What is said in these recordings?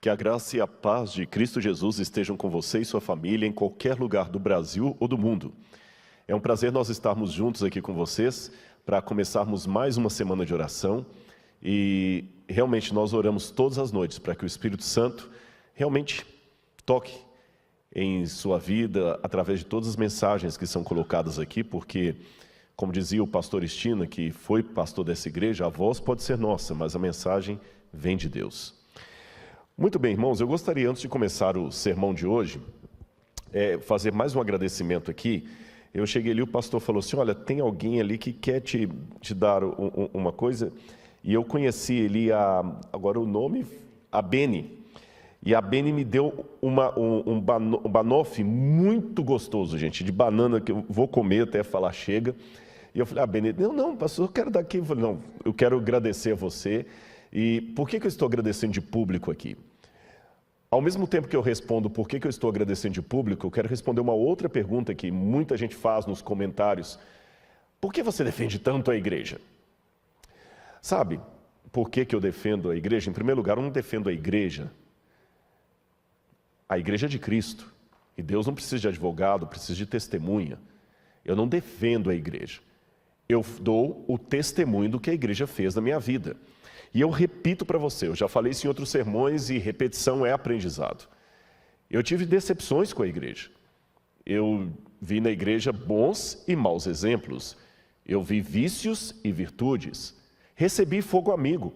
Que a graça e a paz de Cristo Jesus estejam com você e sua família em qualquer lugar do Brasil ou do mundo. É um prazer nós estarmos juntos aqui com vocês para começarmos mais uma semana de oração e realmente nós oramos todas as noites para que o Espírito Santo realmente toque em sua vida através de todas as mensagens que são colocadas aqui, porque, como dizia o pastor Estina, que foi pastor dessa igreja, a voz pode ser nossa, mas a mensagem vem de Deus. Muito bem, irmãos, eu gostaria, antes de começar o sermão de hoje, fazer mais um agradecimento aqui. Eu cheguei ali, o pastor falou assim, olha, tem alguém ali que quer te dar uma coisa, e eu conheci ele, agora o nome, a Beni, e a Beni me deu um banoffee muito gostoso, gente, de banana, que eu vou comer até falar chega, e eu falei, Beni, não, pastor, eu quero dar aqui, eu falei, não, eu quero agradecer a você. E por que eu estou agradecendo de público aqui? Ao mesmo tempo que eu respondo por que eu estou agradecendo de público, eu quero responder uma outra pergunta que muita gente faz nos comentários. Por que você defende tanto a igreja? Sabe, por que eu defendo a igreja? Em primeiro lugar, eu não defendo a igreja é de Cristo. E Deus não precisa de advogado, precisa de testemunha. Eu não defendo a igreja. Eu dou o testemunho do que a igreja fez na minha vida. E eu repito para você, eu já falei isso em outros sermões e repetição é aprendizado. Eu tive decepções com a igreja. Eu vi na igreja bons e maus exemplos. Eu vi vícios e virtudes. Recebi fogo amigo,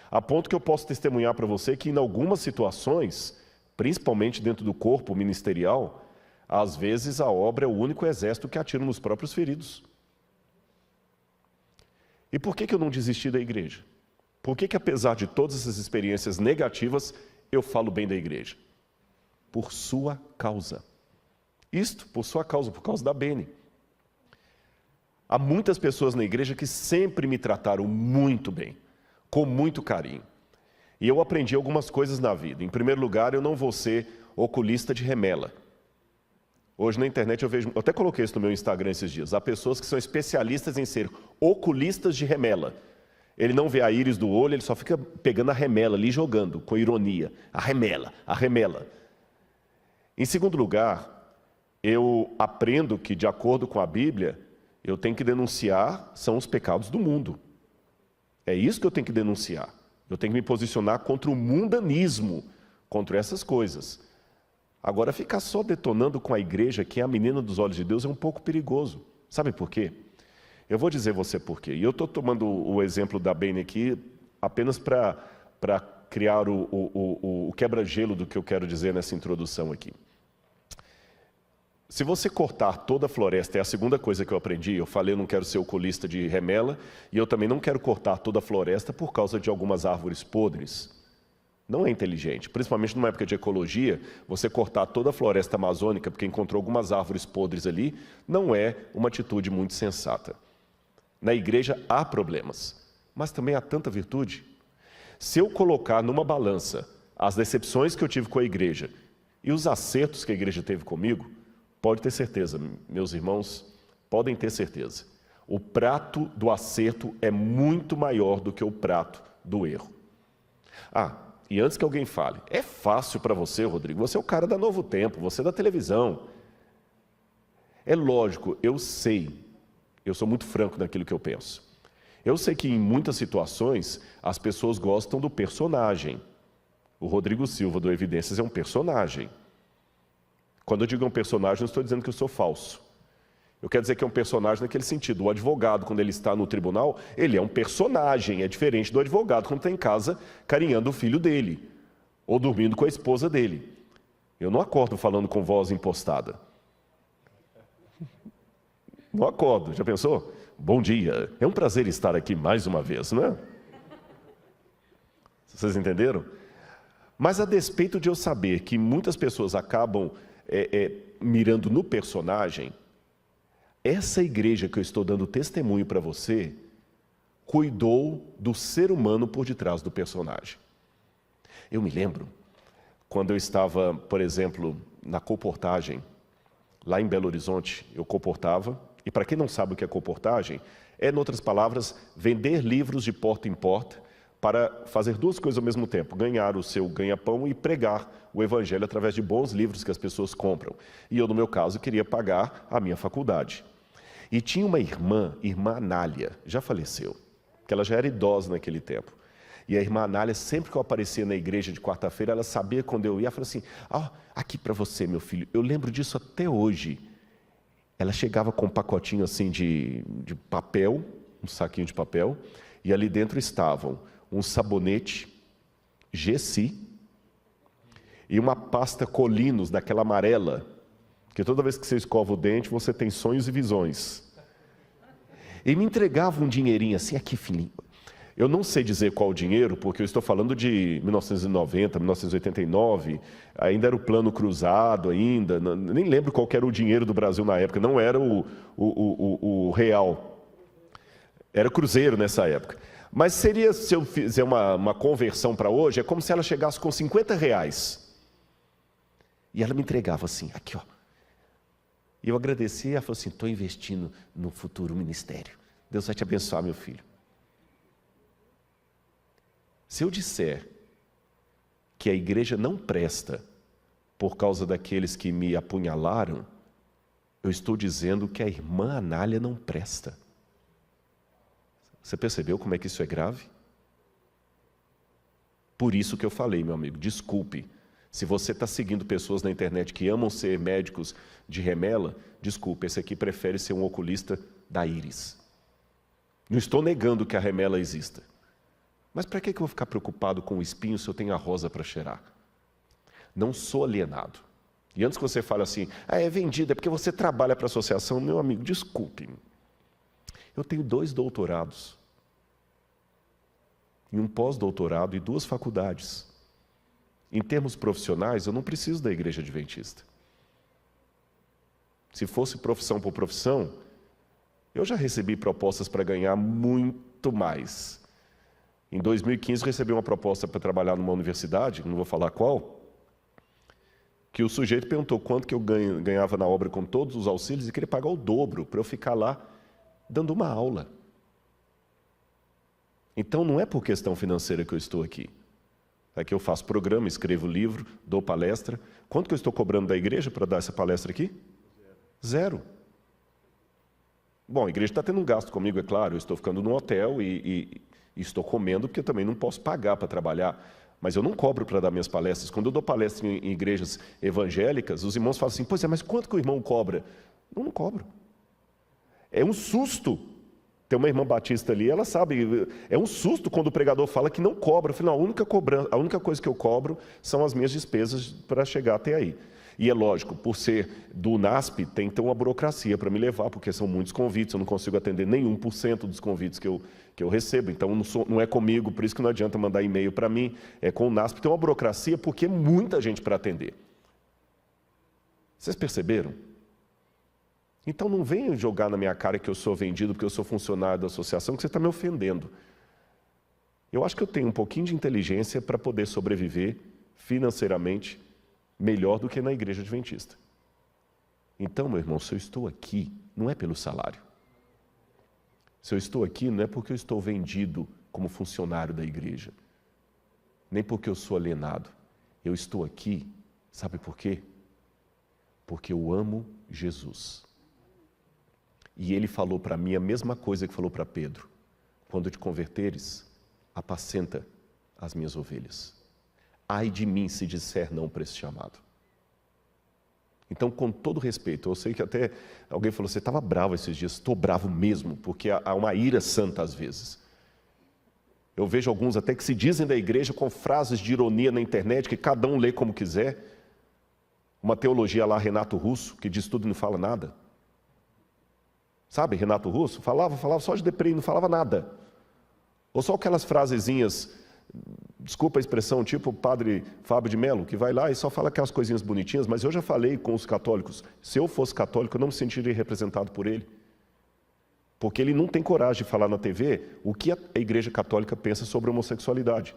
a ponto que eu posso testemunhar para você que em algumas situações, principalmente dentro do corpo ministerial, às vezes a obra é o único exército que atira nos próprios feridos. E por que eu não desisti da igreja? Por que apesar de todas essas experiências negativas, eu falo bem da igreja? Por sua causa. Isto, por sua causa, por causa da Beni. Há muitas pessoas na igreja que sempre me trataram muito bem, com muito carinho. E eu aprendi algumas coisas na vida. Em primeiro lugar, eu não vou ser oculista de remela. Hoje na internet eu vejo, eu até coloquei isso no meu Instagram esses dias, há pessoas que são especialistas em ser oculistas de remela. Ele não vê a íris do olho, ele só fica pegando a remela ali, jogando, com ironia. A remela, a remela. Em segundo lugar, eu aprendo que, de acordo com a Bíblia, eu tenho que denunciar, são os pecados do mundo. É isso que eu tenho que denunciar. Eu tenho que me posicionar contra o mundanismo, contra essas coisas. Agora, ficar só detonando com a igreja, que é a menina dos olhos de Deus, é um pouco perigoso. Sabe por quê? Eu vou dizer você por quê. E eu estou tomando o exemplo da Beni aqui apenas para criar o quebra-gelo do que eu quero dizer nessa introdução aqui. Se você cortar toda a floresta, é a segunda coisa que eu aprendi, eu falei eu não quero ser oculista de remela, e eu também não quero cortar toda a floresta por causa de algumas árvores podres. Não é inteligente, principalmente numa época de ecologia, você cortar toda a floresta amazônica porque encontrou algumas árvores podres ali, não é uma atitude muito sensata. Na igreja há problemas, mas também há tanta virtude. Se eu colocar numa balança as decepções que eu tive com a igreja e os acertos que a igreja teve comigo, pode ter certeza, meus irmãos, podem ter certeza. O prato do acerto é muito maior do que o prato do erro. E antes que alguém fale, é fácil para você, Rodrigo, você é o cara da Novo Tempo, você é da televisão. É lógico, eu sei. Eu sou muito franco naquilo que eu penso. Eu sei que em muitas situações as pessoas gostam do personagem. O Rodrigo Silva do Evidências é um personagem. Quando eu digo um personagem, não estou dizendo que eu sou falso. Eu quero dizer que é um personagem naquele sentido. O advogado, quando ele está no tribunal, ele é um personagem. É diferente do advogado quando está em casa carinhando o filho dele ou dormindo com a esposa dele. Eu não acordo falando com voz impostada. Não acordo, já pensou? Bom dia, é um prazer estar aqui mais uma vez, não é? Vocês entenderam? Mas a despeito de eu saber que muitas pessoas acabam mirando no personagem, essa igreja que eu estou dando testemunho para você, cuidou do ser humano por detrás do personagem. Eu me lembro, quando eu estava, por exemplo, na colportagem, lá em Belo Horizonte, eu colportava. E para quem não sabe o que é colportagem, em outras palavras, vender livros de porta em porta para fazer duas coisas ao mesmo tempo: ganhar o seu ganha-pão e pregar o evangelho através de bons livros que as pessoas compram. E eu, no meu caso, queria pagar a minha faculdade. E tinha uma irmã Anália, já faleceu, que ela já era idosa naquele tempo. E a irmã Anália, sempre que eu aparecia na igreja de quarta-feira, ela sabia quando eu ia, ela falava assim: aqui para você, meu filho. Eu lembro disso até hoje. Ela chegava com um pacotinho assim de papel, um saquinho de papel, e ali dentro estavam um sabonete Gessi e uma pasta Colinos, daquela amarela, que toda vez que você escova o dente, você tem sonhos e visões. E me entregava um dinheirinho assim: aqui, filhinho. Eu não sei dizer qual o dinheiro, porque eu estou falando de 1990, 1989, ainda era o plano cruzado ainda, nem lembro qual era o dinheiro do Brasil na época, não era o real, era cruzeiro nessa época. Mas seria, se eu fizer uma conversão para hoje, é como se ela chegasse com R$50. E ela me entregava assim: aqui, ó. E eu agradecia, e ela falou assim: estou investindo no futuro ministério. Deus vai te abençoar, meu filho. Se eu disser que a igreja não presta por causa daqueles que me apunhalaram, eu estou dizendo que a irmã Anália não presta. Você percebeu como é que isso é grave? Por isso que eu falei, meu amigo, desculpe. Se você está seguindo pessoas na internet que amam ser médicos de remela, desculpe, esse aqui prefere ser um oculista da íris. Não estou negando que a remela exista. Mas para que eu vou ficar preocupado com o espinho se eu tenho a rosa para cheirar? Não sou alienado. E antes que você fale assim: é vendido, é porque você trabalha para a associação. Meu amigo, desculpe-me. Eu tenho 2 doutorados, e um pós-doutorado e 2 faculdades. Em termos profissionais, eu não preciso da igreja adventista. Se fosse profissão por profissão, eu já recebi propostas para ganhar muito mais. Em 2015, recebi uma proposta para trabalhar numa universidade, não vou falar qual, que o sujeito perguntou quanto que eu ganhava na obra com todos os auxílios e queria pagar o dobro para eu ficar lá dando uma aula. Então, não é por questão financeira que eu estou aqui. É que eu faço programa, escrevo livro, dou palestra. Quanto que eu estou cobrando da igreja para dar essa palestra aqui? 0. Bom, a igreja está tendo um gasto comigo, é claro. Eu estou ficando num hotel e estou comendo, porque eu também não posso pagar para trabalhar. Mas eu não cobro para dar minhas palestras. Quando eu dou palestra em igrejas evangélicas, os irmãos falam assim: pois é, mas quanto que o irmão cobra? Não cobro. É um susto. Tem uma irmã batista ali, ela sabe, é um susto quando o pregador fala que não cobra. Eu falei: não, a única coisa que eu cobro são as minhas despesas para chegar até aí. E é lógico, por ser do NASP, tem que ter uma burocracia para me levar, porque são muitos convites, eu não consigo atender nem 1% dos convites que eu recebo. Então, não é comigo, por isso que não adianta mandar e-mail para mim, é com o NASP. Tem uma burocracia, porque é muita gente para atender. Vocês perceberam? Então, não venham jogar na minha cara que eu sou vendido porque eu sou funcionário da associação, que você está me ofendendo. Eu acho que eu tenho um pouquinho de inteligência para poder sobreviver financeiramente melhor do que na igreja adventista. Então, meu irmão, se eu estou aqui, não é pelo salário. Se eu estou aqui, não é porque eu estou vendido como funcionário da igreja, nem porque eu sou alienado. Eu estou aqui, sabe por quê? Porque eu amo Jesus. E ele falou para mim a mesma coisa que falou para Pedro: quando te converteres, apacenta as minhas ovelhas. Ai de mim se disser não para esse chamado. Então, com todo respeito, eu sei que até alguém falou: você estava bravo esses dias. Estou bravo mesmo, porque há uma ira santa às vezes. Eu vejo alguns até que se dizem da igreja com frases de ironia na internet, que cada um lê como quiser. Uma teologia lá, Renato Russo, que diz tudo e não fala nada. Sabe, Renato Russo? Falava só de deprê e não falava nada. Ou só aquelas frasezinhas, desculpa a expressão, tipo o padre Fábio de Mello, que vai lá e só fala aquelas coisinhas bonitinhas. Mas eu já falei com os católicos: se eu fosse católico, eu não me sentiria representado por ele. Porque ele não tem coragem de falar na TV o que a igreja católica pensa sobre a homossexualidade.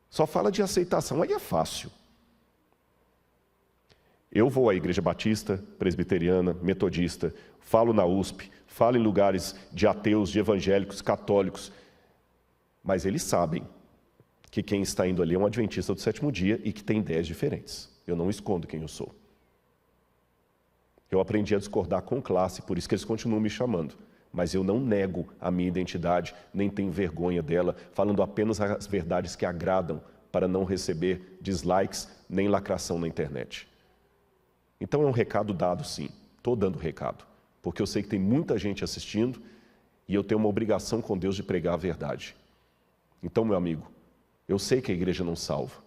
Só fala de aceitação, aí é fácil. Eu vou à igreja batista, presbiteriana, metodista, falo na USP, falo em lugares de ateus, de evangélicos, católicos. Mas eles sabem que quem está indo ali é um adventista do sétimo dia e que tem ideias diferentes. Eu não escondo quem eu sou. Eu aprendi a discordar com classe, por isso que eles continuam me chamando. Mas eu não nego a minha identidade, nem tenho vergonha dela, falando apenas as verdades que agradam, para não receber dislikes nem lacração na internet. Então é um recado dado, sim. Estou dando recado, porque eu sei que tem muita gente assistindo e eu tenho uma obrigação com Deus de pregar a verdade. Então, meu amigo, eu sei que a igreja não salva,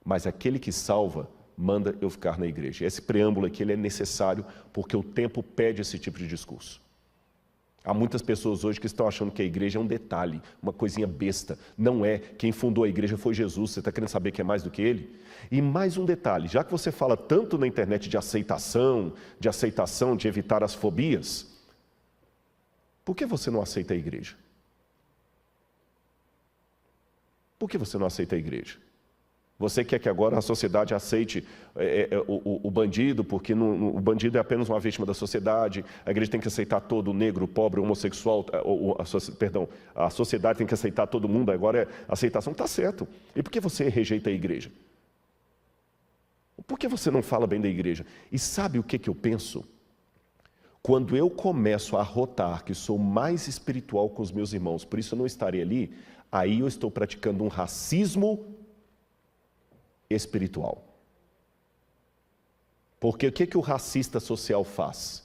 mas aquele que salva manda eu ficar na igreja. Esse preâmbulo aqui ele é necessário porque o tempo pede esse tipo de discurso. Há muitas pessoas hoje que estão achando que a igreja é um detalhe, uma coisinha besta. Não é. Quem fundou a igreja foi Jesus. Você está querendo saber que é mais do que ele? E mais um detalhe, já que você fala tanto na internet de aceitação, de evitar as fobias, por que você não aceita a igreja? Por que você não aceita a igreja? Você quer que agora a sociedade aceite o bandido, porque o bandido é apenas uma vítima da sociedade, a igreja tem que aceitar todo o negro, pobre, homossexual, a sociedade tem que aceitar todo mundo, agora a aceitação está certo. E por que você rejeita a igreja? Por que você não fala bem da igreja? E sabe o que eu penso? Quando eu começo a arrotar que sou mais espiritual com os meus irmãos, por isso eu não estarei ali, aí eu estou praticando um racismo espiritual. Porque o que o racista social faz?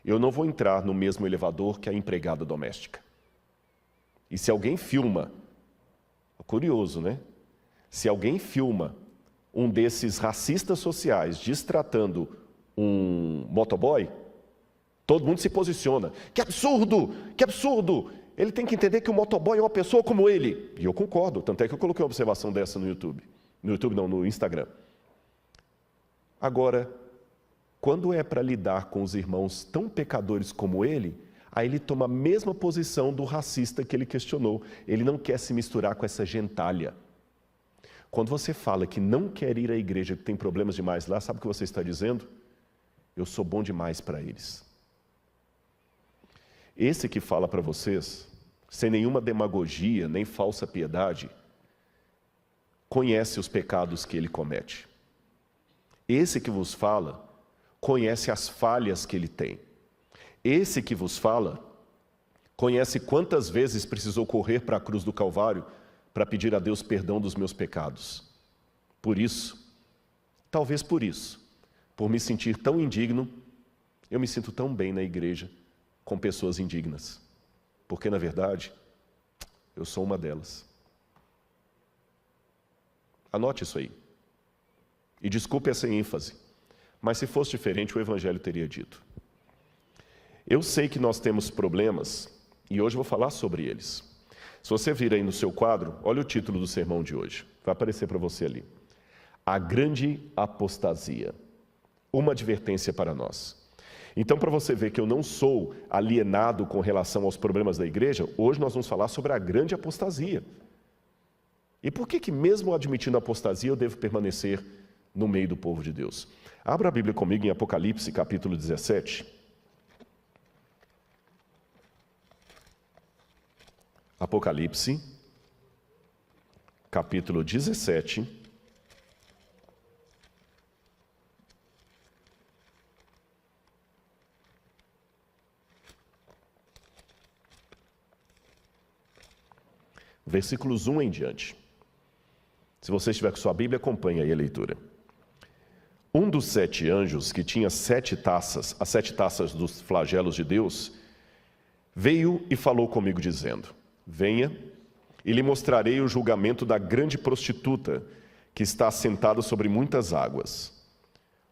Eu não vou entrar no mesmo elevador que a empregada doméstica. E se alguém filma, curioso, né? Se alguém filma um desses racistas sociais destratando um motoboy, todo mundo se posiciona. Que absurdo! Que absurdo! Ele tem que entender que o motoboy é uma pessoa como ele. E eu concordo, tanto é que eu coloquei uma observação dessa no YouTube. No YouTube não, no Instagram. Agora, quando é para lidar com os irmãos tão pecadores como ele, aí ele toma a mesma posição do racista que ele questionou. Ele não quer se misturar com essa gentalha. Quando você fala que não quer ir à igreja, que tem problemas demais lá, sabe o que você está dizendo? Eu sou bom demais para eles. Esse que fala para vocês, sem nenhuma demagogia, nem falsa piedade, conhece os pecados que ele comete. Esse que vos fala, conhece as falhas que ele tem. Esse que vos fala, conhece quantas vezes precisou correr para a cruz do Calvário para pedir a Deus perdão dos meus pecados. Por isso, talvez por isso, por me sentir tão indigno, eu me sinto tão bem na igreja com pessoas indignas. Porque, na verdade, eu sou uma delas. Anote isso aí. E desculpe essa ênfase, mas se fosse diferente, o Evangelho teria dito. Eu sei que nós temos problemas, e hoje eu vou falar sobre eles. Se você vir aí no seu quadro, olha o título do sermão de hoje. Vai aparecer para você ali. A grande apostasia. Uma advertência para nós. Então, para você ver que eu não sou alienado com relação aos problemas da igreja, hoje nós vamos falar sobre a grande apostasia. E por que mesmo admitindo a apostasia, eu devo permanecer no meio do povo de Deus? Abra a Bíblia comigo em Apocalipse, capítulo 17. Apocalipse, capítulo 17. Versículos 1 em diante. Se você estiver com sua Bíblia, acompanhe aí a leitura. Um dos 7 anjos, que tinha 7 taças, as 7 taças dos flagelos de Deus, veio e falou comigo dizendo: venha, e lhe mostrarei o julgamento da grande prostituta, que está assentada sobre muitas águas.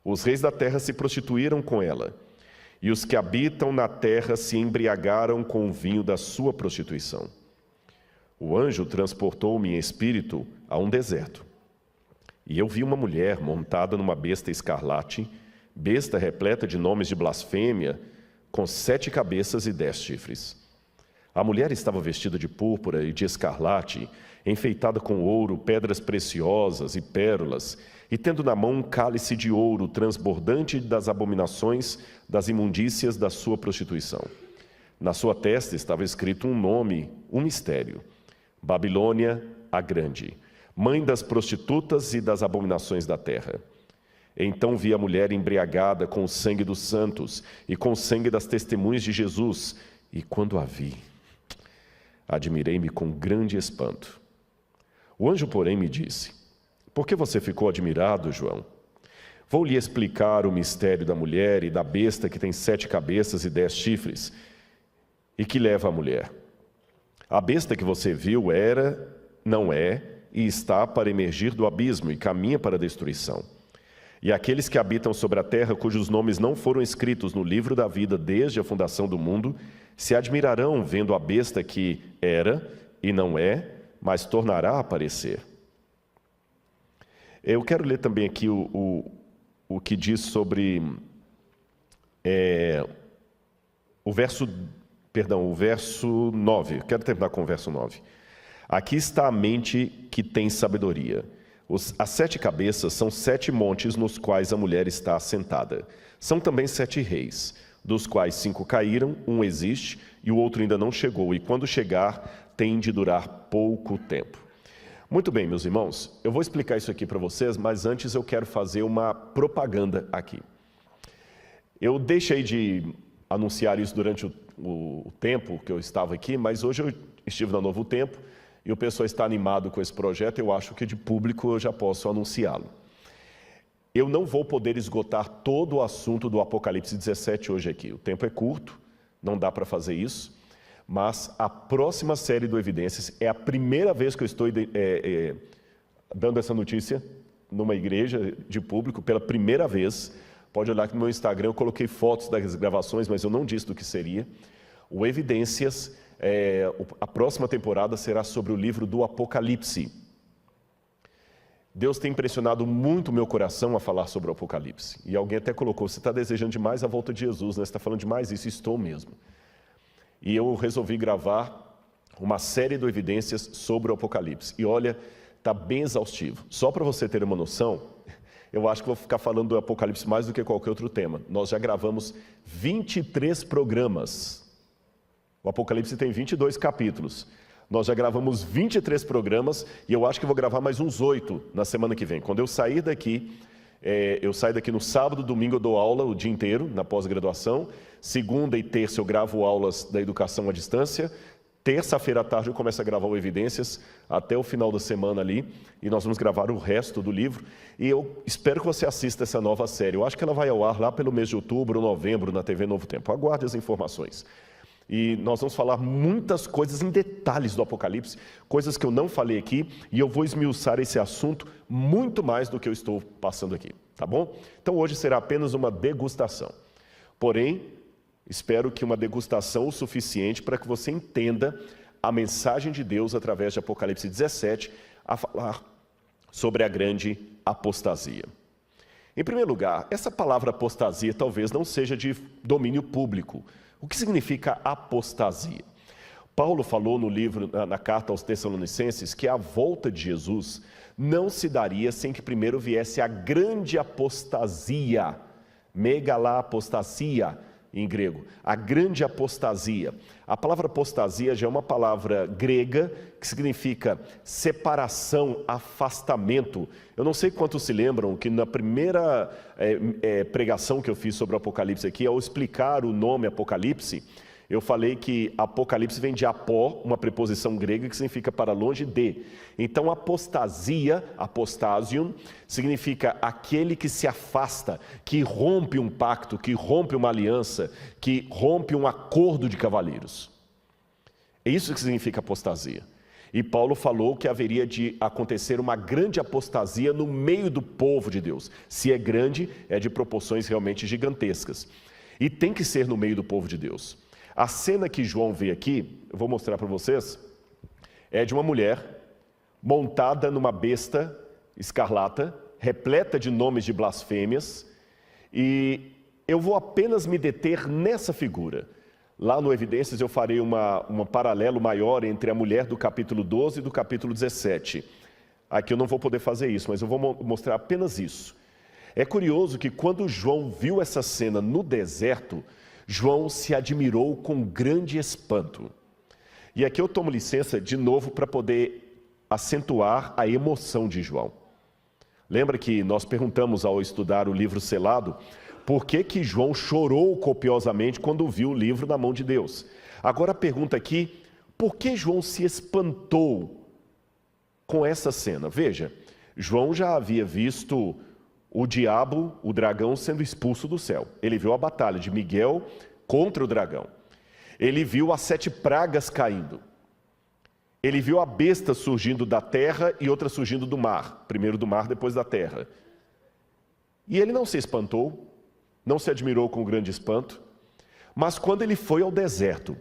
Os reis da terra se prostituíram com ela, e os que habitam na terra se embriagaram com o vinho da sua prostituição. O anjo transportou-me em espírito a um deserto. E eu vi uma mulher montada numa besta escarlate, besta repleta de nomes de blasfêmia, com 7 cabeças e 10 chifres. A mulher estava vestida de púrpura e de escarlate, enfeitada com ouro, pedras preciosas e pérolas, e tendo na mão um cálice de ouro transbordante das abominações, das imundícias da sua prostituição. Na sua testa estava escrito um nome, um mistério: Babilônia a grande, mãe das prostitutas e das abominações da terra. Então vi a mulher embriagada com o sangue dos santos e com o sangue das testemunhas de Jesus, e quando a vi, admirei-me com grande espanto. O anjo, porém, me disse: por que você ficou admirado, João? Vou lhe explicar o mistério da mulher e da besta que tem 7 cabeças e 10 chifres, e que leva a mulher. A besta que você viu era, não é, e está para emergir do abismo e caminha para a destruição. E aqueles que habitam sobre a terra, cujos nomes não foram escritos no livro da vida desde a fundação do mundo, se admirarão vendo a besta que era e não é, mas tornará a aparecer. Eu quero ler também aqui o que diz sobre o verso 9. Quero terminar com o verso 9. Aqui está a mente que tem sabedoria. As 7 cabeças são 7 montes nos quais a mulher está assentada. São também 7 reis, dos quais 5 caíram, um existe e o outro ainda não chegou, e quando chegar, tem de durar pouco tempo. Muito bem, meus irmãos, eu vou explicar isso aqui para vocês, mas antes eu quero fazer uma propaganda aqui. Eu deixei de anunciar isso durante o tempo que eu estava aqui, mas hoje eu estive na Novo Tempo e o pessoal está animado com esse projeto, eu acho que de público eu já posso anunciá-lo. Eu não vou poder esgotar todo o assunto do Apocalipse 17 hoje aqui, o tempo é curto, não dá para fazer isso, mas a próxima série do Evidências é a primeira vez que eu estou dando essa notícia numa igreja de público, pela primeira vez. Pode olhar que no meu Instagram eu coloquei fotos das gravações, mas eu não disse do que seria. O Evidências, a próxima temporada será sobre o livro do Apocalipse. Deus tem impressionado muito o meu coração a falar sobre o Apocalipse. E alguém até colocou: você está desejando demais a volta de Jesus, né? Você está falando demais isso? Estou mesmo. E eu resolvi gravar uma série de Evidências sobre o Apocalipse. E olha, está bem exaustivo. Só para você ter uma noção, eu acho que vou ficar falando do Apocalipse mais do que qualquer outro tema. Nós já gravamos 23 programas. O Apocalipse tem 22 capítulos. Nós já gravamos 23 programas e eu acho que vou gravar mais uns 8 na semana que vem. Quando eu sair daqui, eu saio daqui no sábado, domingo eu dou aula o dia inteiro, na pós-graduação. Segunda e terça eu gravo aulas da educação à distância. Terça-feira à tarde eu começo a gravar o Evidências até o final da semana ali. E nós vamos gravar o resto do livro. E eu espero que você assista essa nova série. Eu acho que ela vai ao ar lá pelo mês de outubro ou novembro na TV Novo Tempo. Aguarde as informações. E nós vamos falar muitas coisas em detalhes do Apocalipse, coisas que eu não falei aqui, e eu vou esmiuçar esse assunto muito mais do que eu estou passando aqui, tá bom? Então hoje será apenas uma degustação. Porém, espero que uma degustação o suficiente para que você entenda a mensagem de Deus através de Apocalipse 17, a falar sobre a grande apostasia. Em primeiro lugar, essa palavra apostasia talvez não seja de domínio público. O que significa apostasia? Paulo falou no livro, na carta aos Tessalonicenses, que a volta de Jesus não se daria sem que primeiro viesse a grande apostasia, megalapostasia em grego, a grande apostasia. A palavra apostasia já é uma palavra grega que significa separação, afastamento. Eu não sei quantos se lembram que na primeira pregação que eu fiz sobre o Apocalipse aqui, ao explicar o nome Apocalipse, eu falei que Apocalipse vem de apó, uma preposição grega que significa para longe de. Então apostasia, apostasium, significa aquele que se afasta, que rompe um pacto, que rompe uma aliança, que rompe um acordo de cavalheiros. É isso que significa apostasia. E Paulo falou que haveria de acontecer uma grande apostasia no meio do povo de Deus. Se é grande, é de proporções realmente gigantescas. E tem que ser no meio do povo de Deus. A cena que João vê aqui, eu vou mostrar para vocês, é de uma mulher montada numa besta escarlata, repleta de nomes de blasfêmias, e eu vou apenas me deter nessa figura. Lá no Evidências eu farei um paralelo maior entre a mulher do capítulo 12 e do capítulo 17. Aqui eu não vou poder fazer isso, mas eu vou mostrar apenas isso. É curioso que quando João viu essa cena no deserto, João se admirou com grande espanto. E aqui eu tomo licença de novo para poder acentuar a emoção de João. Lembra que nós perguntamos ao estudar o livro selado, por que João chorou copiosamente quando viu o livro na mão de Deus? Agora a pergunta aqui, por que João se espantou com essa cena? Veja, João já havia visto o diabo, o dragão, sendo expulso do céu. Ele viu a batalha de Miguel contra o dragão. Ele viu as 7 pragas caindo. Ele viu a besta surgindo da terra e outra surgindo do mar. Primeiro do mar, depois da terra. E ele não se espantou, não se admirou com grande espanto, mas quando ele foi ao deserto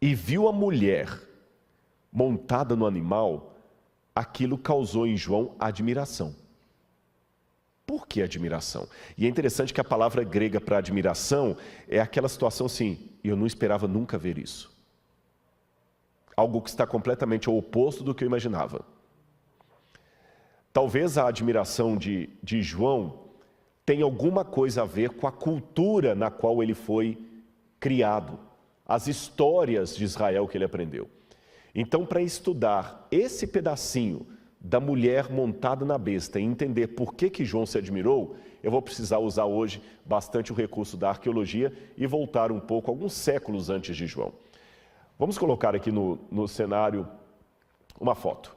e viu a mulher montada no animal, aquilo causou em João admiração. Por que admiração? E é interessante que a palavra grega para admiração é aquela situação assim, eu não esperava nunca ver isso. Algo que está completamente ao oposto do que eu imaginava. Talvez a admiração de João tenha alguma coisa a ver com a cultura na qual ele foi criado, as histórias de Israel que ele aprendeu. Então, para estudar esse pedacinho da mulher montada na besta e entender por que João se admirou, eu vou precisar usar hoje bastante o recurso da arqueologia e voltar um pouco, alguns séculos antes de João. Vamos colocar aqui no cenário uma foto.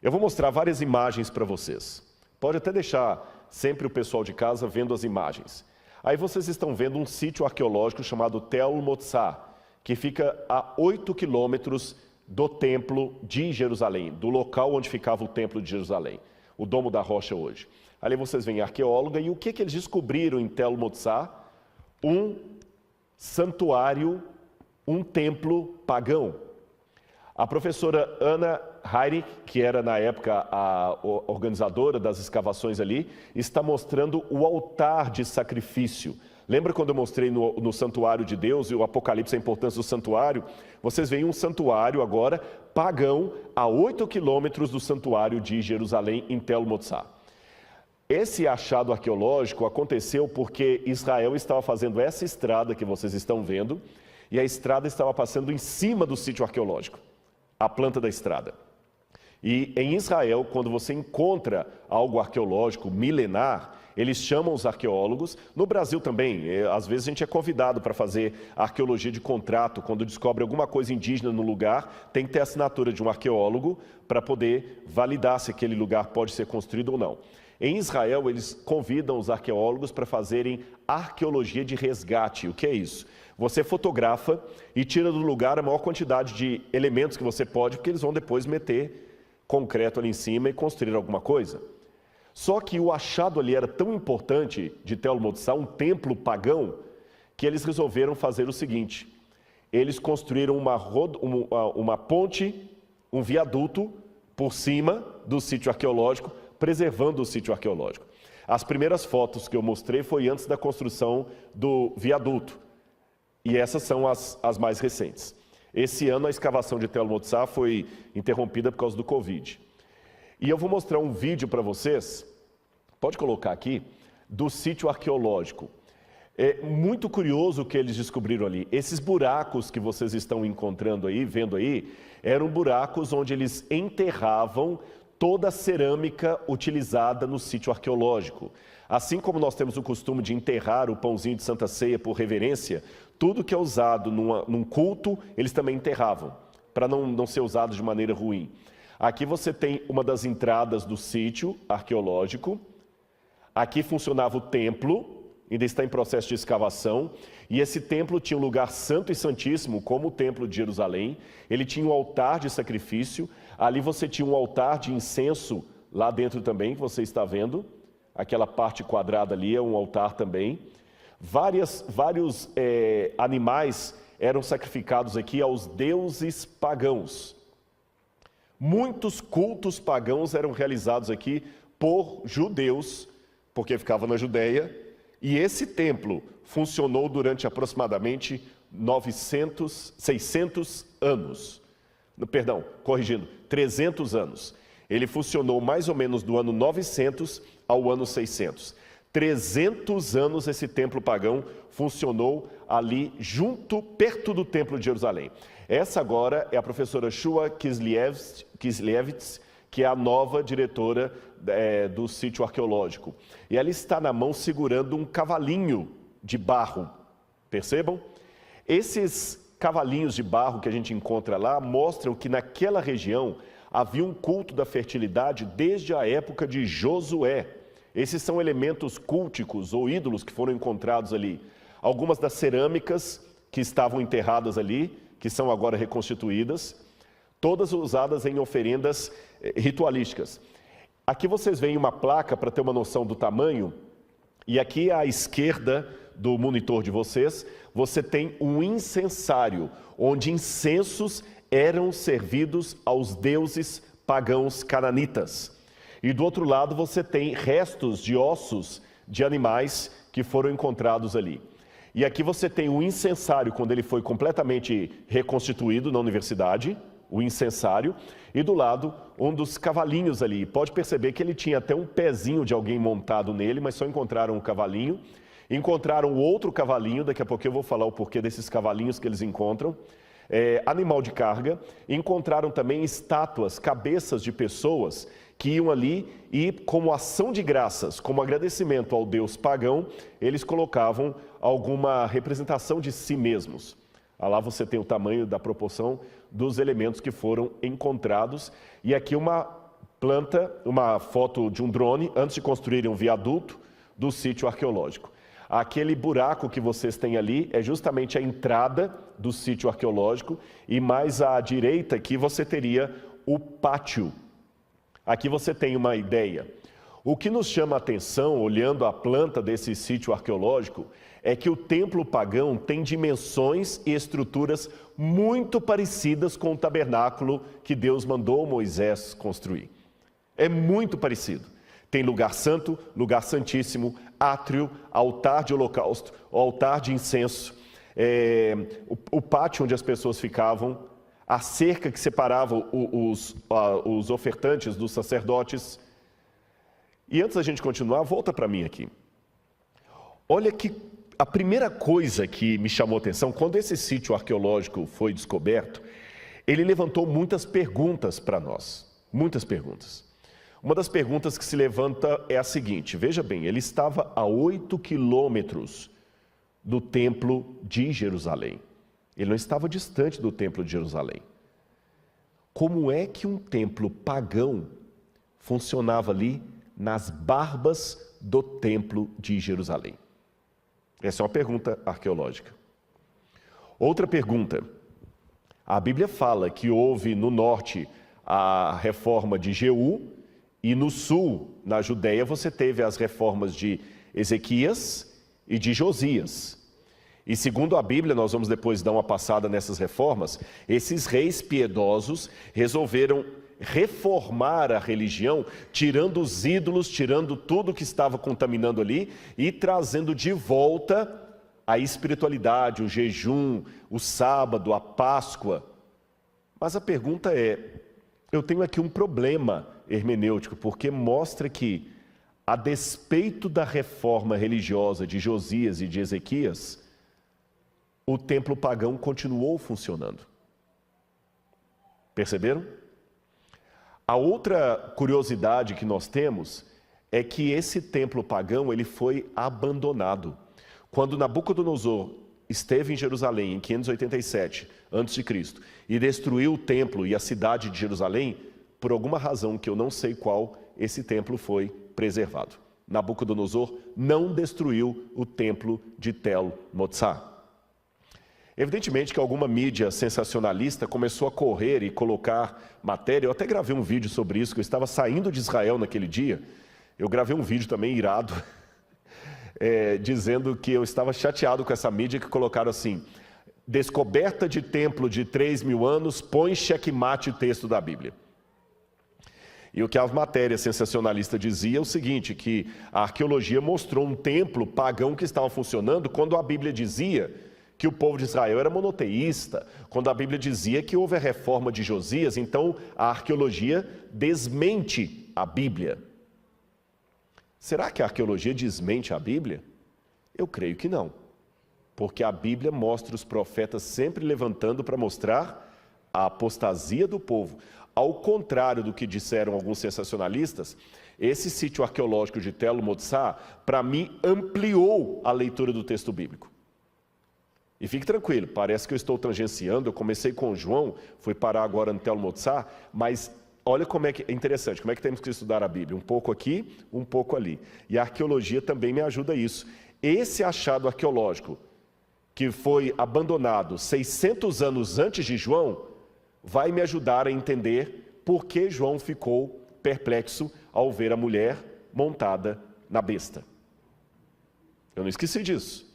Eu vou mostrar várias imagens para vocês. Pode até deixar sempre o pessoal de casa vendo as imagens. Aí vocês estão vendo um sítio arqueológico chamado Tel Motsar, que fica a 8 quilômetros do templo de Jerusalém, do local onde ficava o templo de Jerusalém, o Domo da Rocha hoje. Ali vocês veem a arqueóloga e o que eles descobriram em Tel Motsar? Um santuário, um templo pagão. A professora Ana Heinrich, que era na época a organizadora das escavações ali, está mostrando o altar de sacrifício. Lembra quando eu mostrei no santuário de Deus e o Apocalipse a importância do santuário? Vocês veem um santuário agora pagão a 8 quilômetros do santuário de Jerusalém em Tel Motsar. Esse achado arqueológico aconteceu porque Israel estava fazendo essa estrada que vocês estão vendo e a estrada estava passando em cima do sítio arqueológico, a planta da estrada. E em Israel, quando você encontra algo arqueológico milenar, eles chamam os arqueólogos. No Brasil também, às vezes a gente é convidado para fazer arqueologia de contrato. Quando descobre alguma coisa indígena no lugar, tem que ter a assinatura de um arqueólogo para poder validar se aquele lugar pode ser construído ou não. Em Israel, eles convidam os arqueólogos para fazerem arqueologia de resgate. O que é isso? Você fotografa e tira do lugar a maior quantidade de elementos que você pode, porque eles vão depois meter concreto ali em cima e construir alguma coisa. Só que o achado ali era tão importante de Tel Motsar, um templo pagão, que eles resolveram fazer o seguinte: eles construíram uma ponte, um viaduto por cima do sítio arqueológico, preservando o sítio arqueológico. As primeiras fotos que eu mostrei foi antes da construção do viaduto, e essas são as mais recentes. Esse ano a escavação de Tel Motsar foi interrompida por causa do Covid. E eu vou mostrar um vídeo para vocês, pode colocar aqui, do sítio arqueológico. É muito curioso o que eles descobriram ali. Esses buracos que vocês estão encontrando aí, vendo aí, eram buracos onde eles enterravam toda a cerâmica utilizada no sítio arqueológico. Assim como nós temos o costume de enterrar o pãozinho de Santa Ceia por reverência, tudo que é usado num culto, eles também enterravam, para não ser usado de maneira ruim. Aqui você tem uma das entradas do sítio arqueológico. Aqui funcionava o templo, ainda está em processo de escavação, e esse templo tinha um lugar santo e santíssimo, como o templo de Jerusalém. Ele tinha um altar de sacrifício, ali você tinha um altar de incenso, lá dentro também, que você está vendo. Aquela parte quadrada ali é um altar também. Vários animais eram sacrificados aqui aos deuses pagãos. Muitos cultos pagãos eram realizados aqui por judeus, porque ficava na Judéia, e esse templo funcionou durante aproximadamente 600 anos. Perdão, corrigindo, 300 anos. Ele funcionou mais ou menos do ano 900 ao ano 600. 300 anos esse templo pagão funcionou ali perto do templo de Jerusalém. Essa agora é a professora Shua Kislevitz, que é a nova diretora do sítio arqueológico. E ela está na mão segurando um cavalinho de barro. Percebam? Esses cavalinhos de barro que a gente encontra lá mostram que naquela região havia um culto da fertilidade desde a época de Josué. Esses são elementos culticos ou ídolos que foram encontrados ali. Algumas das cerâmicas que estavam enterradas ali, que são agora reconstituídas, todas usadas em oferendas ritualísticas. Aqui vocês veem uma placa para ter uma noção do tamanho, e aqui à esquerda do monitor de vocês, você tem um incensário, onde incensos eram servidos aos deuses pagãos cananitas. E do outro lado você tem restos de ossos de animais que foram encontrados ali. E aqui você tem o incensário, quando ele foi completamente reconstituído na universidade, o incensário, e do lado um dos cavalinhos ali. Pode perceber que ele tinha até um pezinho de alguém montado nele, mas só encontraram um cavalinho. Encontraram outro cavalinho, daqui a pouco eu vou falar o porquê desses cavalinhos que eles encontram. Animal de carga. Encontraram também estátuas, cabeças de pessoas que iam ali e, como ação de graças, como agradecimento ao deus pagão, eles colocavam alguma representação de si mesmos. Lá você tem o tamanho da proporção dos elementos que foram encontrados. E aqui uma foto de um drone, antes de construírem um viaduto do sítio arqueológico. Aquele buraco que vocês têm ali é justamente a entrada do sítio arqueológico, e mais à direita aqui você teria o pátio. Aqui você tem uma ideia. O que nos chama a atenção, olhando a planta desse sítio arqueológico, é que o templo pagão tem dimensões e estruturas muito parecidas com o tabernáculo que Deus mandou Moisés construir. É muito parecido. Tem lugar santo, lugar santíssimo, átrio, altar de holocausto, altar de incenso, o pátio onde as pessoas ficavam, a cerca que separava os ofertantes dos sacerdotes. E antes da gente continuar, volta para mim aqui. Olha que a primeira coisa que me chamou a atenção, quando esse sítio arqueológico foi descoberto, ele levantou muitas perguntas para nós, muitas perguntas. Uma das perguntas que se levanta é a seguinte, veja bem, ele estava a 8 quilômetros do templo de Jerusalém. Ele não estava distante do templo de Jerusalém. Como é que um templo pagão funcionava ali nas barbas do templo de Jerusalém? Essa é uma pergunta arqueológica. Outra pergunta. A Bíblia fala que houve no norte a reforma de Jeú, e no sul, na Judéia, você teve as reformas de Ezequias e de Josias. E segundo a Bíblia, nós vamos depois dar uma passada nessas reformas, esses reis piedosos resolveram reformar a religião, tirando os ídolos, tirando tudo que estava contaminando ali e trazendo de volta a espiritualidade, o jejum, o sábado, a Páscoa. Mas a pergunta é, eu tenho aqui um problema hermenêutico, porque mostra que, a despeito da reforma religiosa de Josias e de Ezequias, o templo pagão continuou funcionando. Perceberam? A outra curiosidade que nós temos é que esse templo pagão ele foi abandonado. Quando Nabucodonosor esteve em Jerusalém em 587 a.C. e destruiu o templo e a cidade de Jerusalém, por alguma razão que eu não sei qual, esse templo foi preservado. Nabucodonosor não destruiu o templo de Tel Motsar. Evidentemente que alguma mídia sensacionalista começou a correr e colocar matéria. Eu até gravei um vídeo sobre isso, que eu estava saindo de Israel naquele dia. Eu gravei um vídeo também irado, dizendo que eu estava chateado com essa mídia que colocaram assim, descoberta de templo de 3.000 anos, põe xeque-mate o texto da Bíblia. E o que a matéria sensacionalista dizia é o seguinte, que a arqueologia mostrou um templo pagão que estava funcionando quando a Bíblia dizia que o povo de Israel era monoteísta, quando a Bíblia dizia que houve a reforma de Josias, então a arqueologia desmente a Bíblia. Será que a arqueologia desmente a Bíblia? Eu creio que não. Porque a Bíblia mostra os profetas sempre levantando para mostrar a apostasia do povo. Ao contrário do que disseram alguns sensacionalistas, esse sítio arqueológico de Tell el-Motsar, para mim, ampliou a leitura do texto bíblico. E fique tranquilo, parece que eu estou tangenciando, eu comecei com João, fui parar agora no Tell el-Motsar, mas olha como é que é interessante, como é que temos que estudar a Bíblia, um pouco aqui, um pouco ali. E a arqueologia também me ajuda a isso. Esse achado arqueológico, que foi abandonado 600 anos antes de João, vai me ajudar a entender por que João ficou perplexo ao ver a mulher montada na besta. Eu não esqueci disso.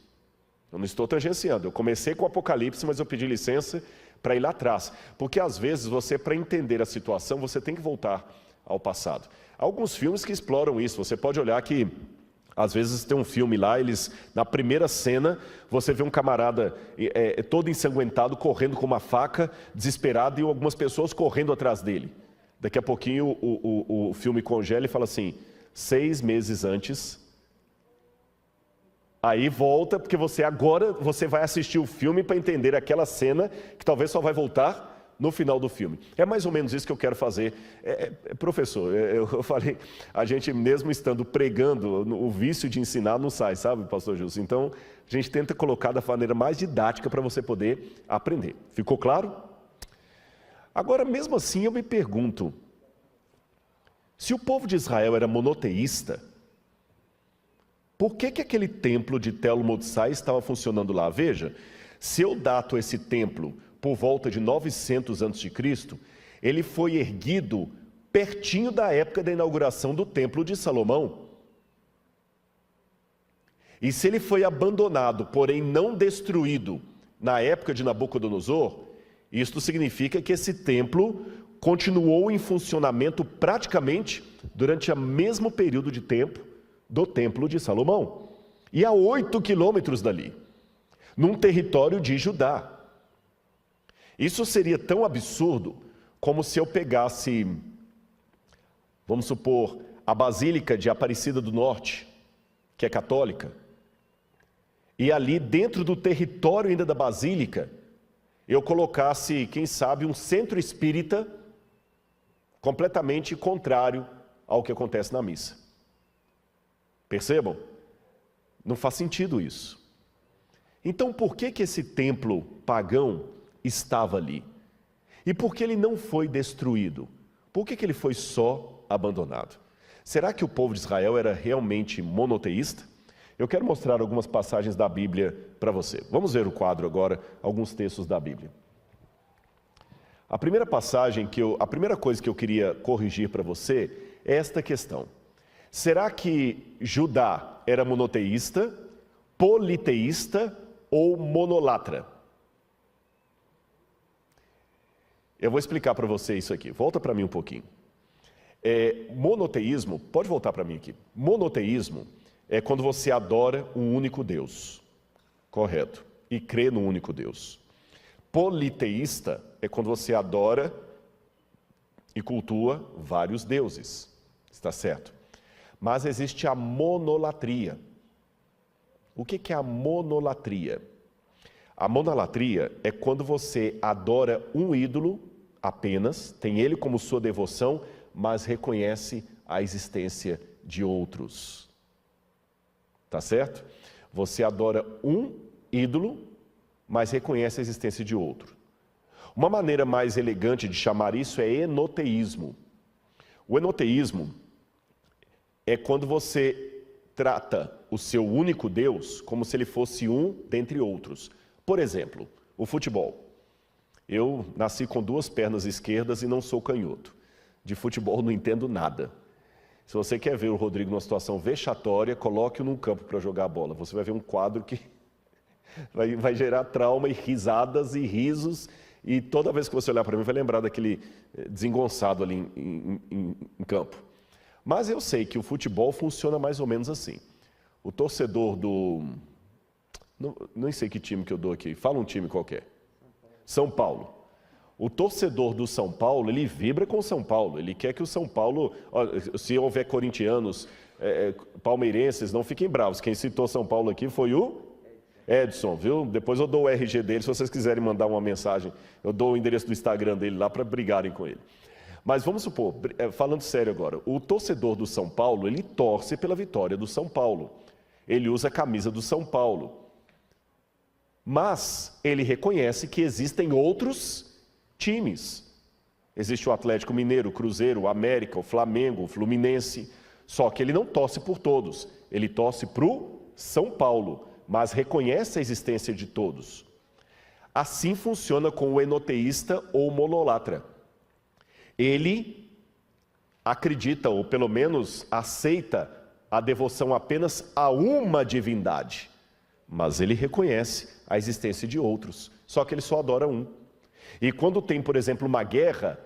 Eu não estou tangenciando. Eu comecei com o Apocalipse, mas eu pedi licença para ir lá atrás. Porque às vezes você, para entender a situação, você tem que voltar ao passado. Há alguns filmes que exploram isso. Você pode olhar que às vezes tem um filme lá, na primeira cena, você vê um camarada todo ensanguentado, correndo com uma faca, desesperado, e algumas pessoas correndo atrás dele. Daqui a pouquinho o filme congela e fala assim, 6 meses antes. Aí volta, porque agora você vai assistir o filme para entender aquela cena, que talvez só vai voltar no final do filme. É mais ou menos isso que eu quero fazer. Professor, eu falei, a gente mesmo estando pregando, o vício de ensinar não sai, sabe, pastor Justo? Então, a gente tenta colocar da maneira mais didática para você poder aprender. Ficou claro? Agora, mesmo assim, eu me pergunto, se o povo de Israel era monoteísta, por que aquele templo de Tell el-Motsar estava funcionando lá? Veja, se eu dato esse templo por volta de 900 a.C., ele foi erguido pertinho da época da inauguração do Templo de Salomão. E se ele foi abandonado, porém não destruído, na época de Nabucodonosor, isto significa que esse templo continuou em funcionamento praticamente durante o mesmo período de tempo do Templo de Salomão. E a 8 quilômetros dali, num território de Judá. Isso seria tão absurdo como se eu pegasse, vamos supor, a Basílica de Aparecida do Norte, que é católica, e ali dentro do território ainda da Basílica, eu colocasse, quem sabe, um centro espírita completamente contrário ao que acontece na missa. Percebam? Não faz sentido isso. Então, por que esse templo pagão estava ali? E por que ele não foi destruído? Por que ele foi só abandonado? Será que o povo de Israel era realmente monoteísta? Eu quero mostrar algumas passagens da Bíblia para você. Vamos ver o quadro agora, alguns textos da Bíblia. A primeira passagem a primeira coisa que eu queria corrigir para você é esta questão. Será que Judá era monoteísta, politeísta ou monolatra? Eu vou explicar para você isso aqui. Volta para mim um pouquinho. Monoteísmo, pode voltar para mim aqui. Monoteísmo é quando você adora um único Deus, correto, e crê no único Deus. Politeísta é quando você adora e cultua vários deuses, está certo? Mas existe a monolatria. O que é a monolatria? A monolatria é quando você adora um ídolo apenas, tem ele como sua devoção, mas reconhece a existência de outros. Tá certo? Você adora um ídolo, mas reconhece a existência de outro. Uma maneira mais elegante de chamar isso é enoteísmo. O enoteísmo é quando você trata o seu único Deus como se ele fosse um dentre outros. Por exemplo, o futebol. Eu nasci com 2 pernas esquerdas e não sou canhoto. De futebol não entendo nada. Se você quer ver o Rodrigo numa situação vexatória, coloque-o num campo para jogar a bola. Você vai ver um quadro que vai gerar trauma e risadas e risos. E toda vez que você olhar para mim, vai lembrar daquele desengonçado ali em campo. Mas eu sei que o futebol funciona mais ou menos assim. O torcedor do... Não sei que time que eu dou aqui. Fala um time qualquer. São Paulo. O torcedor do São Paulo, ele vibra com o São Paulo. Ele quer que o São Paulo... Se houver corintianos palmeirenses, não fiquem bravos. Quem citou São Paulo aqui foi o Edson, viu? Depois eu dou o RG dele, se vocês quiserem mandar uma mensagem, eu dou o endereço do Instagram dele lá para brigarem com ele. Mas vamos supor, falando sério agora, o torcedor do São Paulo, ele torce pela vitória do São Paulo. Ele usa a camisa do São Paulo. Mas ele reconhece que existem outros times. Existe o Atlético Mineiro, o Cruzeiro, o América, o Flamengo, o Fluminense. Só que ele não torce por todos. Ele torce para o São Paulo, mas reconhece a existência de todos. Assim funciona com o enoteísta ou monolatra. Ele acredita, ou pelo menos aceita, a devoção apenas a uma divindade. Mas ele reconhece a existência de outros, só que ele só adora um. E quando tem, por exemplo, uma guerra,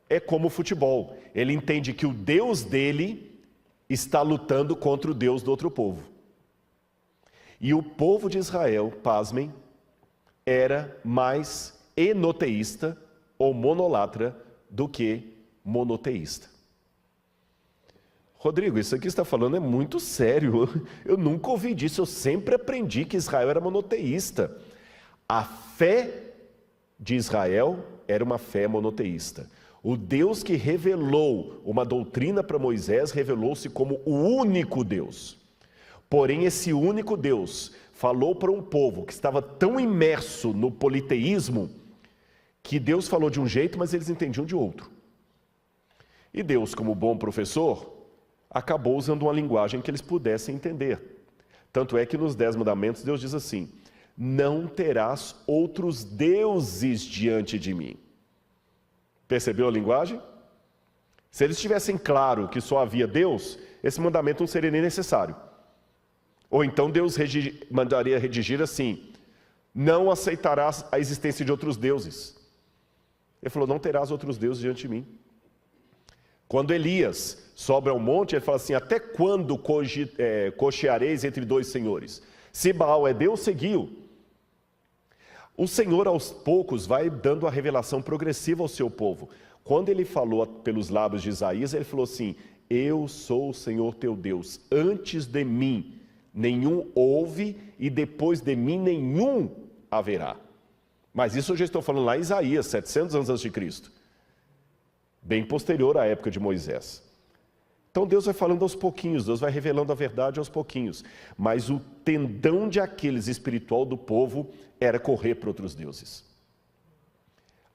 é como o futebol. Ele entende que o Deus dele está lutando contra o Deus do outro povo. E o povo de Israel, pasmem, era mais enoteísta ou monolatra do que monoteísta. Rodrigo, isso aqui que você está falando é muito sério. Eu nunca ouvi disso, eu sempre aprendi que Israel era monoteísta. A fé de Israel era uma fé monoteísta. O Deus que revelou uma doutrina para Moisés revelou-se como o único Deus. Porém, esse único Deus falou para um povo que estava tão imerso no politeísmo que Deus falou de um jeito, mas eles entendiam de outro. E Deus, como bom professor, acabou usando uma linguagem que eles pudessem entender. Tanto é que nos 10 mandamentos Deus diz assim: não terás outros deuses diante de mim. Percebeu a linguagem? Se eles tivessem claro que só havia Deus, esse mandamento não seria nem necessário. Ou então Deus mandaria redigir assim: não aceitarás a existência de outros deuses. Ele falou: não terás outros deuses diante de mim. Quando Elias sobe ao monte, ele fala assim: até quando cocheareis entre dois senhores? Se Baal é Deus, seguiu. O Senhor aos poucos vai dando a revelação progressiva ao seu povo. Quando ele falou pelos lábios de Isaías, ele falou assim: eu sou o Senhor teu Deus, antes de mim nenhum houve e depois de mim nenhum haverá. Mas isso eu já estou falando lá em Isaías, 700 anos antes de Cristo. Bem posterior à época de Moisés. Então Deus vai falando aos pouquinhos, Deus vai revelando a verdade aos pouquinhos. Mas o tendão de Aquiles espiritual do povo era correr para outros deuses.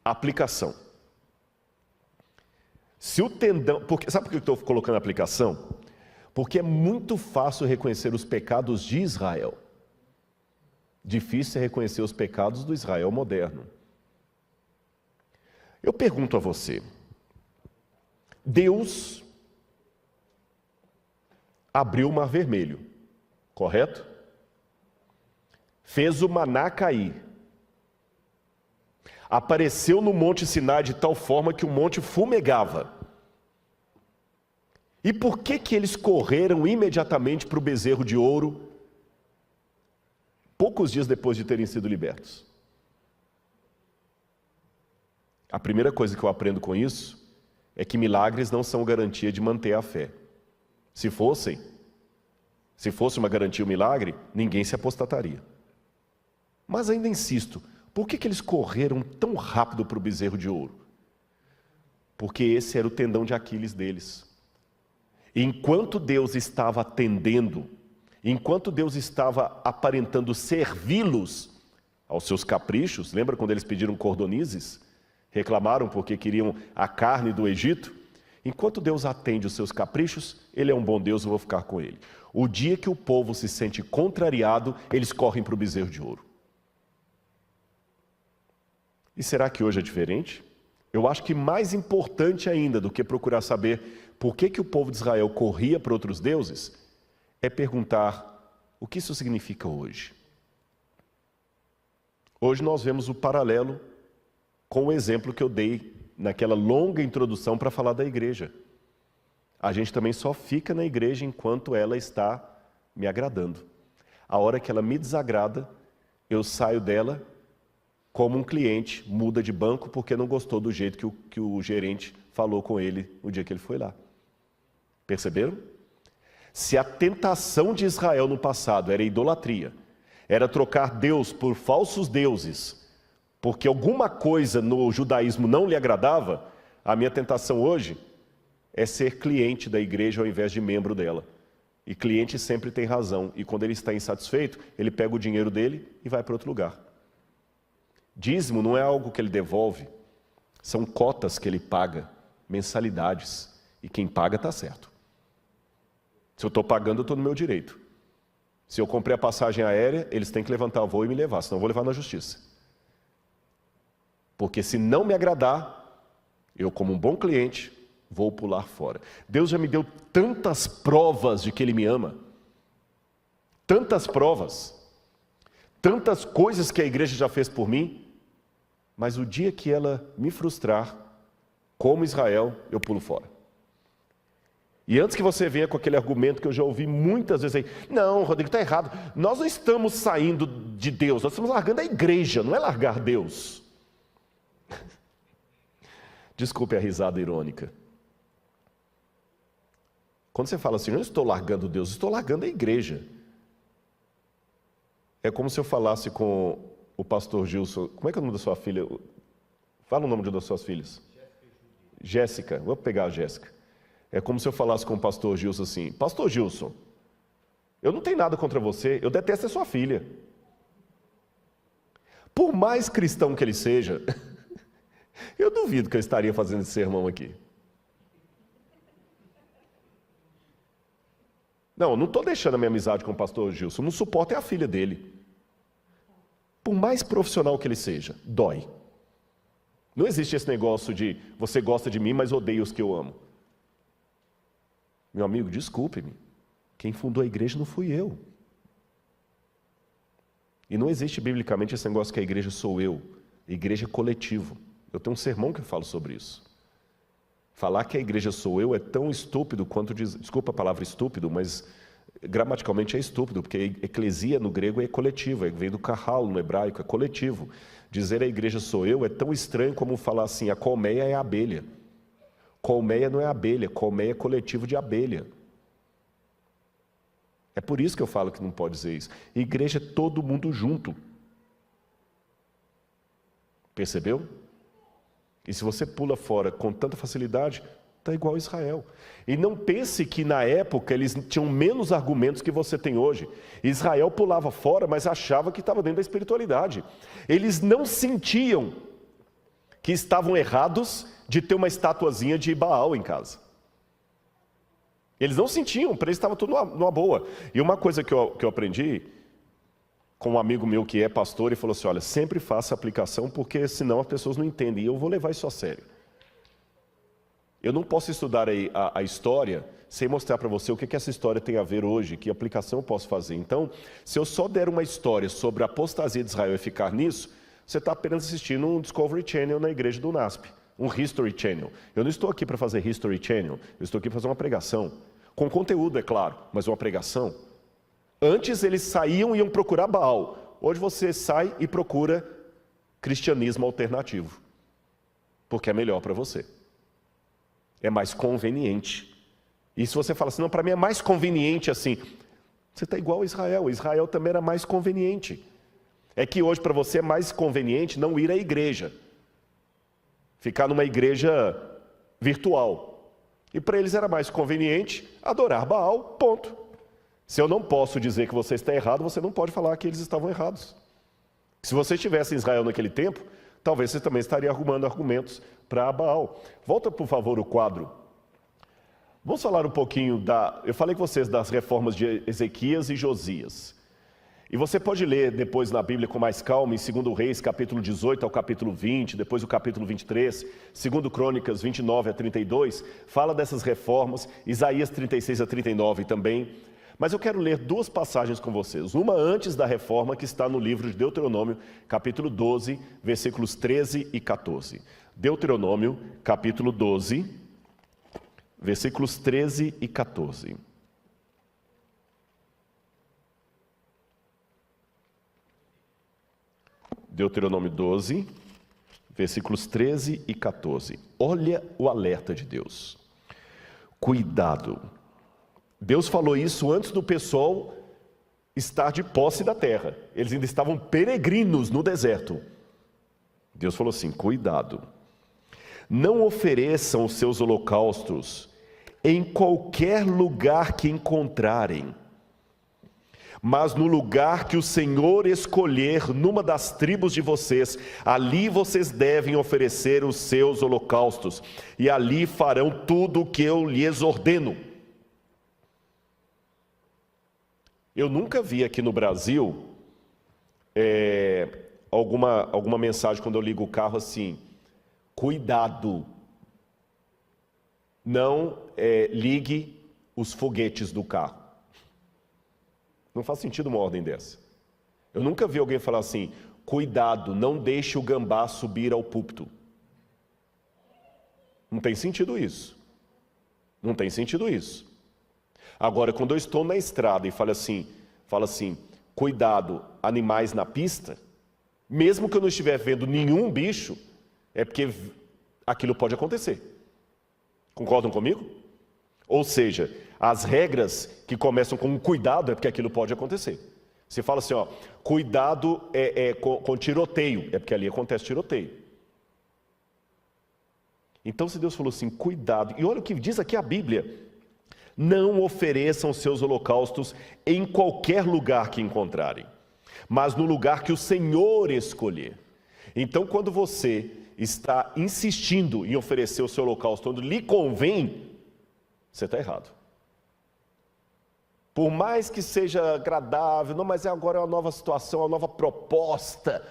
Aplicação. Se o tendão... sabe por que eu estou colocando aplicação? Porque é muito fácil reconhecer os pecados de Israel. Difícil é reconhecer os pecados do Israel moderno. Eu pergunto a você, Deus abriu o Mar Vermelho, correto? Fez o maná cair. Apareceu no Monte Sinai de tal forma que o monte fumegava. E por que eles correram imediatamente para o bezerro de ouro, poucos dias depois de terem sido libertos? A primeira coisa que eu aprendo com isso é que milagres não são garantia de manter a fé. Se fosse uma garantia, um milagre, ninguém se apostataria. Mas ainda insisto, por que eles correram tão rápido para o bezerro de ouro? Porque esse era o tendão de Aquiles deles. Enquanto Deus estava atendendo, enquanto Deus estava aparentando servi-los aos seus caprichos, lembra quando eles pediram cordonizes? Reclamaram porque queriam a carne do Egito? Enquanto Deus atende os seus caprichos, Ele é um bom Deus, eu vou ficar com Ele. O dia que o povo se sente contrariado, eles correm para o bezerro de ouro. E será que hoje é diferente? Eu acho que mais importante ainda do que procurar saber por que o povo de Israel corria para outros deuses, é perguntar o que isso significa hoje. Hoje nós vemos o paralelo com o exemplo que eu dei naquela longa introdução para falar da igreja. A gente também só fica na igreja enquanto ela está me agradando. A hora que ela me desagrada, eu saio dela como um cliente, muda de banco porque não gostou do jeito que o gerente falou com ele no dia que ele foi lá. Perceberam? Se a tentação de Israel no passado era idolatria, era trocar Deus por falsos deuses, porque alguma coisa no judaísmo não lhe agradava, a minha tentação hoje é ser cliente da igreja ao invés de membro dela. E cliente sempre tem razão, e quando ele está insatisfeito, ele pega o dinheiro dele e vai para outro lugar. Dízimo não é algo que ele devolve, são cotas que ele paga, mensalidades, e quem paga está certo. Se eu estou pagando, eu estou no meu direito. Se eu comprei a passagem aérea, eles têm que levantar o voo e me levar, senão eu vou levar na justiça. Porque se não me agradar, eu como um bom cliente, vou pular fora. Deus já me deu tantas provas de que Ele me ama. Tantas provas. Tantas coisas que a igreja já fez por mim. Mas o dia que ela me frustrar, como Israel, eu pulo fora. E antes que você venha com aquele argumento que eu já ouvi muitas vezes aí, não, Rodrigo, está errado. Nós não estamos saindo de Deus, nós estamos largando a igreja, não é largar Deus. Desculpe a risada irônica. Quando você fala assim, eu não estou largando Deus, estou largando a igreja. É como se eu falasse com o pastor Gilson, como é que é o nome da sua filha? Fala o nome de uma das suas filhas. Jéssica, vou pegar a Jéssica. É como se eu falasse com o pastor Gilson assim, pastor Gilson, eu não tenho nada contra você, eu detesto a sua filha. Por mais cristão que ele seja, eu duvido que eu estaria fazendo esse sermão aqui. Não estou deixando a minha amizade com o pastor Gilson, não suporto é a filha dele. Por mais profissional que ele seja, dói. Não existe esse negócio de você gosta de mim, mas odeia os que eu amo. Meu amigo, desculpe-me, quem fundou a igreja não fui eu. E não existe biblicamente esse negócio que a igreja sou eu, a igreja é coletivo. Eu tenho um sermão que eu falo sobre isso. Falar que a igreja sou eu é tão estúpido quanto diz, desculpa a palavra estúpido, mas gramaticalmente é estúpido, porque eclesia no grego é coletivo, vem do kahal no hebraico, é coletivo. Dizer a igreja sou eu é tão estranho como falar assim, a colmeia é a abelha. Colmeia não é abelha, colmeia é coletivo de abelha. É por isso que eu falo que não pode dizer isso. Igreja é todo mundo junto. Percebeu? E se você pula fora com tanta facilidade, está igual a Israel. E não pense que na época eles tinham menos argumentos que você tem hoje. Israel pulava fora, mas achava que estava dentro da espiritualidade. Eles não sentiam que estavam errados de ter uma estatuazinha de Baal em casa. Eles não sentiam, para eles estava tudo numa boa. E uma coisa que eu aprendi com um amigo meu que é pastor, e falou assim, olha, sempre faça aplicação, porque senão as pessoas não entendem, e eu vou levar isso a sério. Eu não posso estudar a história sem mostrar para você o que essa história tem a ver hoje, que aplicação eu posso fazer. Então, se eu só der uma história sobre a apostasia de Israel e ficar nisso, você está apenas assistindo um Discovery Channel na igreja do NASP, um History Channel. Eu não estou aqui para fazer History Channel, eu estou aqui para fazer uma pregação. Com conteúdo, é claro, mas uma pregação. Antes eles saíam e iam procurar Baal. Hoje você sai e procura cristianismo alternativo. Porque é melhor para você. É mais conveniente. E se você fala assim, não, para mim é mais conveniente assim. Você está igual a Israel. Israel também era mais conveniente. É que hoje para você é mais conveniente não ir à igreja. Ficar numa igreja virtual. E para eles era mais conveniente adorar Baal, ponto. Se eu não posso dizer que você está errado, você não pode falar que eles estavam errados. Se você estivesse em Israel naquele tempo, talvez você também estaria arrumando argumentos para Baal. Volta, por favor, o quadro. Vamos falar um pouquinho eu falei com vocês das reformas de Ezequias e Josias. E você pode ler depois na Bíblia com mais calma, em 2 Reis, capítulo 18 ao capítulo 20, depois o capítulo 23, 2 Crônicas 29 a 32, fala dessas reformas, Isaías 36 a 39 também. Mas eu quero ler duas passagens com vocês. Uma antes da reforma, que está no livro de Deuteronômio, capítulo 12, versículos 13 e 14. Deuteronômio, capítulo 12, versículos 13 e 14. Deuteronômio 12, versículos 13 e 14. Olha o alerta de Deus. Cuidado, Deus falou isso antes do pessoal estar de posse da terra. Eles ainda estavam peregrinos no deserto. Deus falou assim: cuidado, não ofereçam os seus holocaustos em qualquer lugar que encontrarem, mas no lugar que o Senhor escolher numa das tribos de vocês, ali vocês devem oferecer os seus holocaustos, e ali farão tudo o que eu lhes ordeno. Eu nunca vi aqui no Brasil alguma mensagem quando eu ligo o carro assim: cuidado, não ligue os foguetes do carro. Não faz sentido uma ordem dessa. Eu nunca vi alguém falar assim: cuidado, não deixe o gambá subir ao púlpito. Não tem sentido isso. Não tem sentido isso. Agora, quando eu estou na estrada e falo assim, cuidado, animais na pista, mesmo que eu não estiver vendo nenhum bicho, é porque aquilo pode acontecer. Concordam comigo? Ou seja, as regras que começam com cuidado é porque aquilo pode acontecer. Você fala assim, cuidado com tiroteio, é porque ali acontece tiroteio. Então, se Deus falou assim, cuidado, e olha o que diz aqui a Bíblia: não ofereçam seus holocaustos em qualquer lugar que encontrarem, mas no lugar que o Senhor escolher. Então, quando você está insistindo em oferecer o seu holocausto onde lhe convém, você está errado. Por mais que seja agradável, não, mas agora é uma nova situação, uma nova proposta,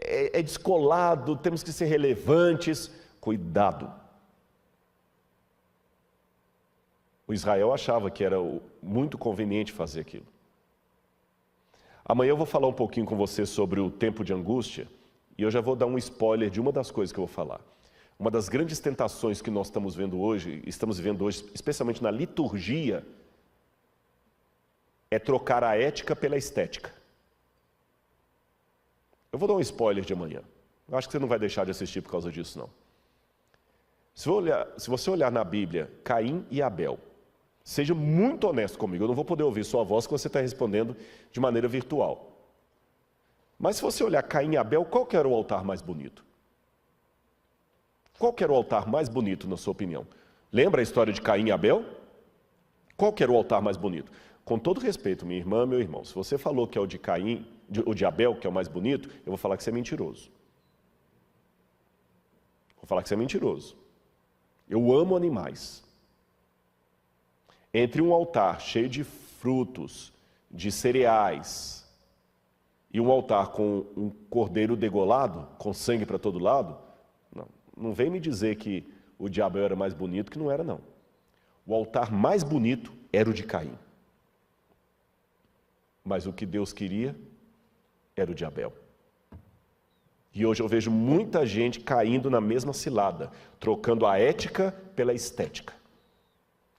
é descolado, temos que ser relevantes. Cuidado. O Israel achava que era muito conveniente fazer aquilo. Amanhã eu vou falar um pouquinho com você sobre o tempo de angústia, e eu já vou dar um spoiler de uma das coisas que eu vou falar. Uma das grandes tentações que nós estamos vivendo hoje, especialmente na liturgia, é trocar a ética pela estética. Eu vou dar um spoiler de amanhã. Eu acho que você não vai deixar de assistir por causa disso, não. Se você olhar na Bíblia, Caim e Abel, seja muito honesto comigo, eu não vou poder ouvir sua voz que você está respondendo de maneira virtual. Mas se você olhar Caim e Abel, qual que era o altar mais bonito? Qual que era o altar mais bonito, na sua opinião? Lembra a história de Caim e Abel? Qual que era o altar mais bonito? Com todo respeito, minha irmã, meu irmão, se você falou que é o de Caim, o de Abel, que é o mais bonito, eu vou falar que você é mentiroso. Vou falar que você é mentiroso. Eu amo animais. Entre um altar cheio de frutos, de cereais, e um altar com um cordeiro degolado, com sangue para todo lado, não vem me dizer que o de Abel era mais bonito, que não era, não. O altar mais bonito era o de Caim. Mas o que Deus queria era o de Abel. E hoje eu vejo muita gente caindo na mesma cilada, trocando a ética pela estética.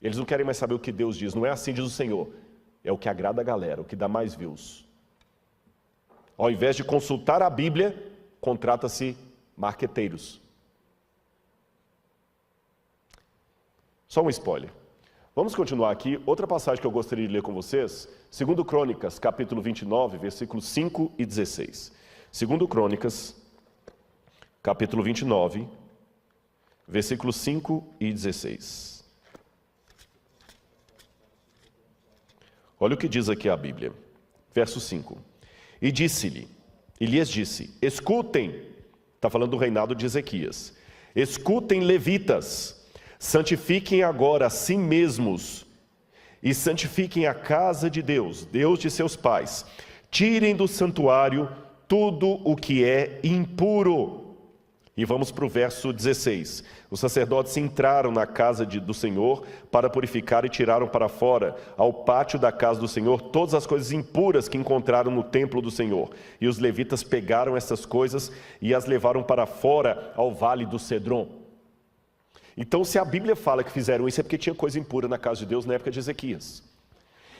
Eles não querem mais saber o que Deus diz, não é assim diz o Senhor. É o que agrada a galera, o que dá mais views. Ao invés de consultar a Bíblia, contrata-se marqueteiros. Só um spoiler. Vamos continuar aqui. Outra passagem que eu gostaria de ler com vocês, 2 Crônicas, capítulo 29, versículos 5 e 16. 2 Crônicas, capítulo 29, versículos 5 e 16. Olha o que diz aqui a Bíblia. Verso 5. E lhes disse, escutem, está falando do reinado de Ezequias, escutem, levitas, santifiquem agora a si mesmos e santifiquem a casa de Deus, Deus de seus pais. Tirem do santuário tudo o que é impuro. E vamos para o verso 16. Os sacerdotes entraram na casa do Senhor para purificar e tiraram para fora, ao pátio da casa do Senhor, todas as coisas impuras que encontraram no templo do Senhor. E os levitas pegaram essas coisas e as levaram para fora, ao vale do Cedron. Então, se a Bíblia fala que fizeram isso, é porque tinha coisa impura na casa de Deus na época de Ezequias.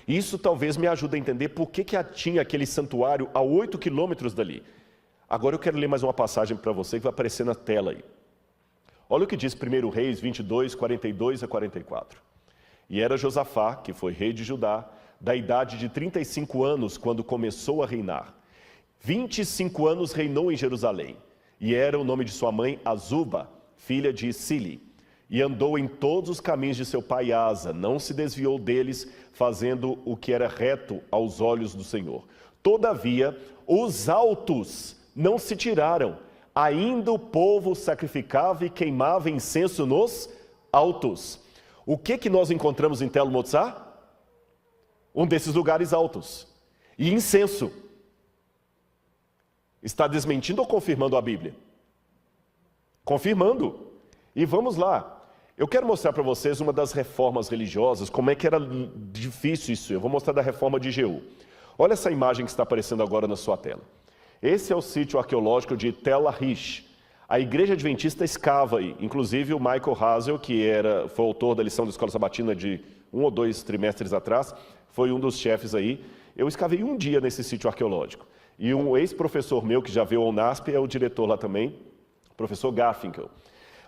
Isso talvez me ajude a entender por que tinha aquele santuário a 8 quilômetros dali. Agora eu quero ler mais uma passagem para você que vai aparecer na tela aí. Olha o que diz 1 Reis 22, 42 a 44. E era Josafá, que foi rei de Judá, da idade de 35 anos, quando começou a reinar. 25 anos reinou em Jerusalém, e era o nome de sua mãe Azuba, filha de Sili. E andou em todos os caminhos de seu pai Asa, não se desviou deles, fazendo o que era reto aos olhos do Senhor. Todavia, os altos não se tiraram, ainda o povo sacrificava e queimava incenso nos altos. O que nós encontramos em Telo Motzá? Um desses lugares altos. E incenso. Está desmentindo ou confirmando a Bíblia? Confirmando. E vamos lá. Eu quero mostrar para vocês uma das reformas religiosas, como é que era difícil isso. Eu vou mostrar da reforma de Jeú. Olha essa imagem que está aparecendo agora na sua tela. Esse é o sítio arqueológico de Tel Lahish. A Igreja Adventista escava aí. Inclusive o Michael Hazel, que foi autor da lição da Escola Sabatina de 1 ou 2 trimestres atrás, foi um dos chefes aí. Eu escavei um dia nesse sítio arqueológico. E um ex-professor meu, que já veio ao NASP, é o diretor lá também, o professor Garfinkel.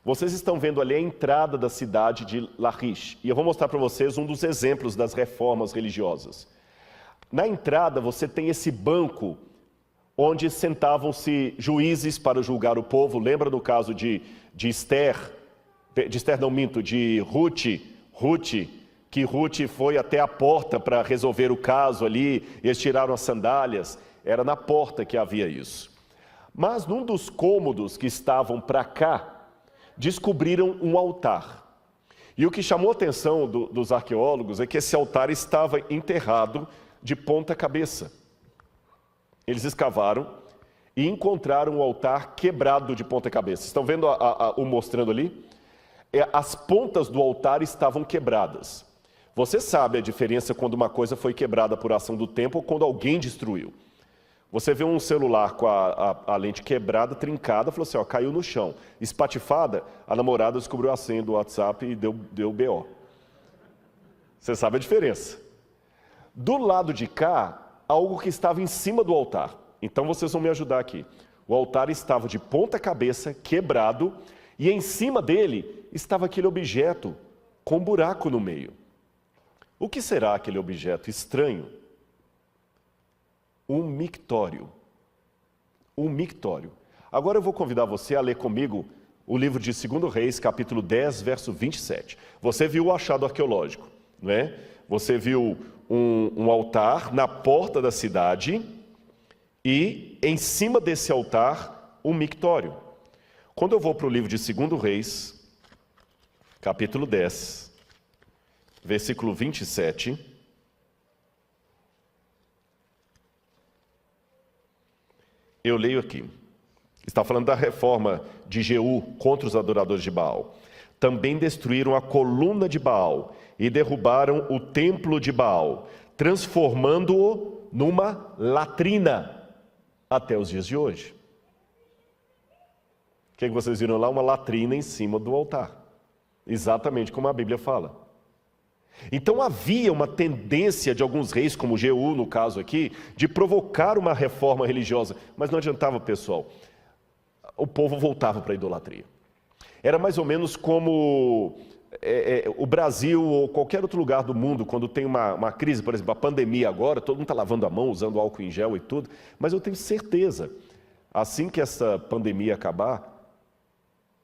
Vocês estão vendo ali a entrada da cidade de Lachish. E eu vou mostrar para vocês um dos exemplos das reformas religiosas. Na entrada você tem esse banco onde sentavam-se juízes para julgar o povo. Lembra no caso de Ruth, que Ruth foi até a porta para resolver o caso ali, e eles tiraram as sandálias. Era na porta que havia isso. Mas num dos cômodos que estavam para cá, descobriram um altar. E o que chamou a atenção dos arqueólogos é que esse altar estava enterrado de ponta cabeça. Eles escavaram e encontraram o altar quebrado de ponta cabeça. Estão vendo o mostrando ali? As pontas do altar estavam quebradas. Você sabe a diferença quando uma coisa foi quebrada por ação do tempo ou quando alguém destruiu. Você vê um celular com a lente quebrada, trincada, falou assim, ó, caiu no chão. Espatifada, a namorada descobriu a senha do WhatsApp e deu BO. Você sabe a diferença. Do lado de cá, algo que estava em cima do altar. Então vocês vão me ajudar aqui. O altar estava de ponta cabeça, quebrado, e em cima dele estava aquele objeto com um buraco no meio. O que será aquele objeto estranho? Um mictório. Um mictório. Agora eu vou convidar você a ler comigo o livro de 2 Reis, capítulo 10, verso 27. Você viu o achado arqueológico, não é? Você viu um altar na porta da cidade e em cima desse altar um mictório. Quando eu vou para o livro de 2 Reis, capítulo 10, versículo 27, eu leio aqui. Está falando da reforma de Jeú contra os adoradores de Baal. Também destruíram a coluna de Baal e derrubaram o templo de Baal, transformando-o numa latrina até os dias de hoje. O que vocês viram lá? Uma latrina em cima do altar. Exatamente como a Bíblia fala. Então havia uma tendência de alguns reis, como Jeú no caso aqui, de provocar uma reforma religiosa. Mas não adiantava, pessoal. O povo voltava para a idolatria. Era mais ou menos como o Brasil ou qualquer outro lugar do mundo, quando tem uma crise, por exemplo, a pandemia agora, todo mundo está lavando a mão, usando álcool em gel e tudo, mas eu tenho certeza, assim que essa pandemia acabar,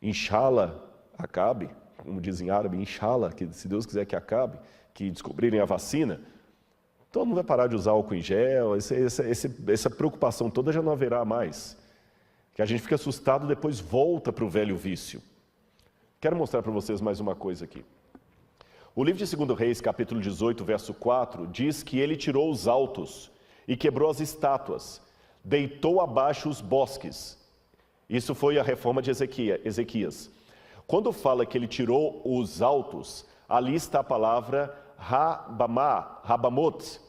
inshallah, acabe, como dizem em árabe, inshallah, que se Deus quiser que acabe, que descobrirem a vacina, todo mundo vai parar de usar álcool em gel, essa preocupação toda já não haverá mais. Que a gente fica assustado, depois volta para o velho vício. Quero mostrar para vocês mais uma coisa aqui. O livro de 2 Reis, capítulo 18, verso 4, diz que ele tirou os altos e quebrou as estátuas, deitou abaixo os bosques. Isso foi a reforma de Ezequias. Quando fala que ele tirou os altos, ali está a palavra Rabamot.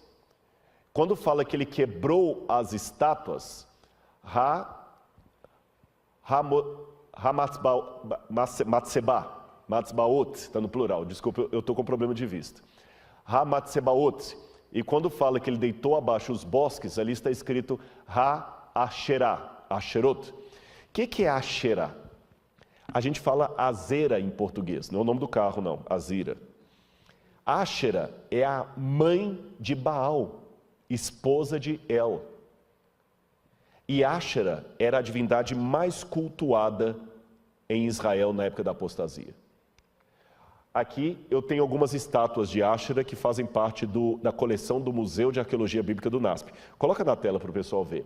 Quando fala que ele quebrou as estátuas, Matzbaot, está no plural, desculpa, eu estou com problema de vista. Hamatzebaot, e quando fala que ele deitou abaixo os bosques, ali está escrito Asherot. O que é Asherah? A gente fala Azera em português, não é o nome do carro não, Azira. Áshera é a mãe de Baal, esposa de El. E Áshera era a divindade mais cultuada em Israel na época da apostasia. Aqui eu tenho algumas estátuas de Áshera que fazem parte da coleção do Museu de Arqueologia Bíblica do NASP. Coloca na tela para o pessoal ver.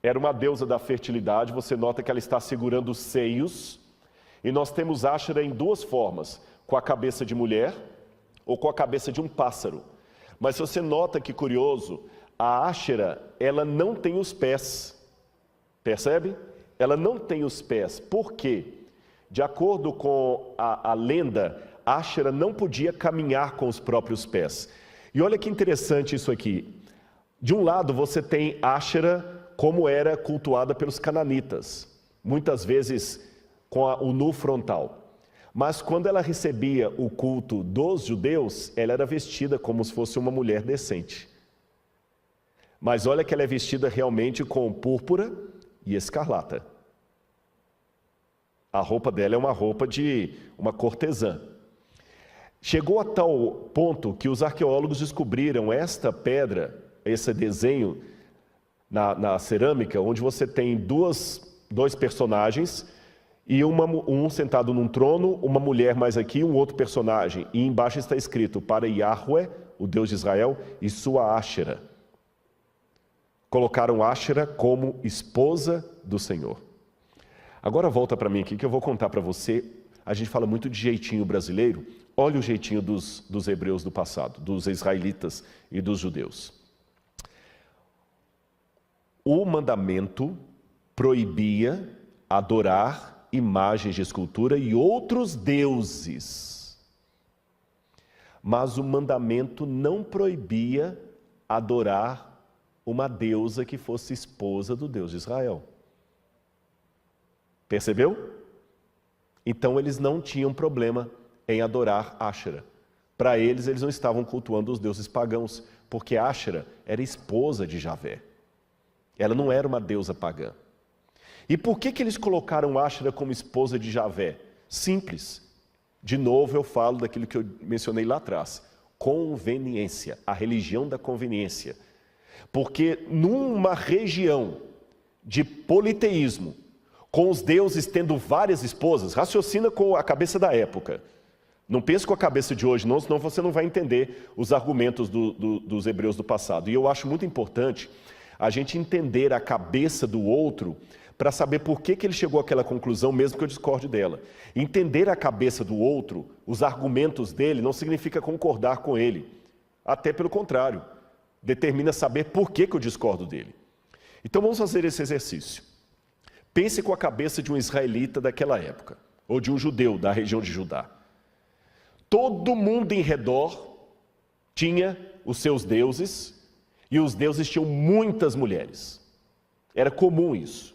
Era uma deusa da fertilidade, você nota que ela está segurando os seios. E nós temos Áshera em duas formas, com a cabeça de mulher ou com a cabeça de um pássaro. Mas você nota que curioso, a Áshera, ela não tem os pés. Percebe? Ela não tem os pés. Por quê? De acordo com a lenda, Áshera não podia caminhar com os próprios pés. E olha que interessante isso aqui. De um lado você tem Áshera como era cultuada pelos cananitas, muitas vezes com o nu frontal. Mas quando ela recebia o culto dos judeus, ela era vestida como se fosse uma mulher decente. Mas olha que ela é vestida realmente com púrpura e escarlata. A roupa dela é uma roupa de uma cortesã. Chegou a tal ponto que os arqueólogos descobriram esta pedra, esse desenho na cerâmica, onde você tem dois personagens, e um sentado num trono, uma mulher mais aqui, um outro personagem. E embaixo está escrito, para Yahweh, o Deus de Israel, e sua Áshera. Colocaram Áshera como esposa do Senhor. Agora volta para mim aqui que eu vou contar para você. A gente fala muito de jeitinho brasileiro. Olha o jeitinho dos hebreus do passado, dos israelitas e dos judeus. O mandamento proibia adorar imagens de escultura e outros deuses. Mas o mandamento não proibia adorar uma deusa que fosse esposa do Deus de Israel. Percebeu? Então eles não tinham problema em adorar Áshera. Para eles não estavam cultuando os deuses pagãos, porque Áshera era esposa de Javé. Ela não era uma deusa pagã. E por que eles colocaram Áshera como esposa de Javé? Simples. De novo eu falo daquilo que eu mencionei lá atrás. Conveniência, a religião da conveniência. Porque numa região de politeísmo, com os deuses tendo várias esposas, raciocina com a cabeça da época. Não pense com a cabeça de hoje, não, senão você não vai entender os argumentos dos hebreus do passado. E eu acho muito importante a gente entender a cabeça do outro para saber por que ele chegou àquela conclusão, mesmo que eu discorde dela. Entender a cabeça do outro, os argumentos dele, não significa concordar com ele. Até pelo contrário, determina saber por que eu discordo dele. Então vamos fazer esse exercício. Pense com a cabeça de um israelita daquela época, ou de um judeu da região de Judá. Todo mundo em redor tinha os seus deuses, e os deuses tinham muitas mulheres. Era comum isso.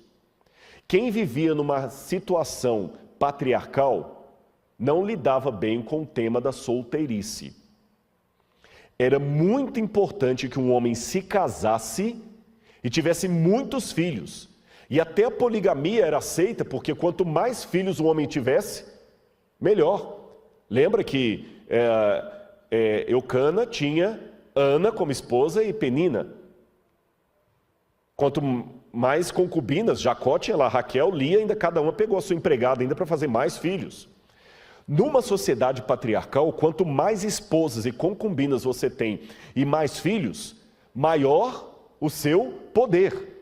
Quem vivia numa situação patriarcal não lidava bem com o tema da solteirice. Era muito importante que um homem se casasse e tivesse muitos filhos. E até a poligamia era aceita, porque quanto mais filhos o homem tivesse, melhor. Lembra que Eucana tinha Ana como esposa e Penina. Quanto mais concubinas, Jacó tinha lá, Raquel, Lia, ainda cada uma pegou a sua empregada ainda para fazer mais filhos. Numa sociedade patriarcal, quanto mais esposas e concubinas você tem e mais filhos, maior o seu poder.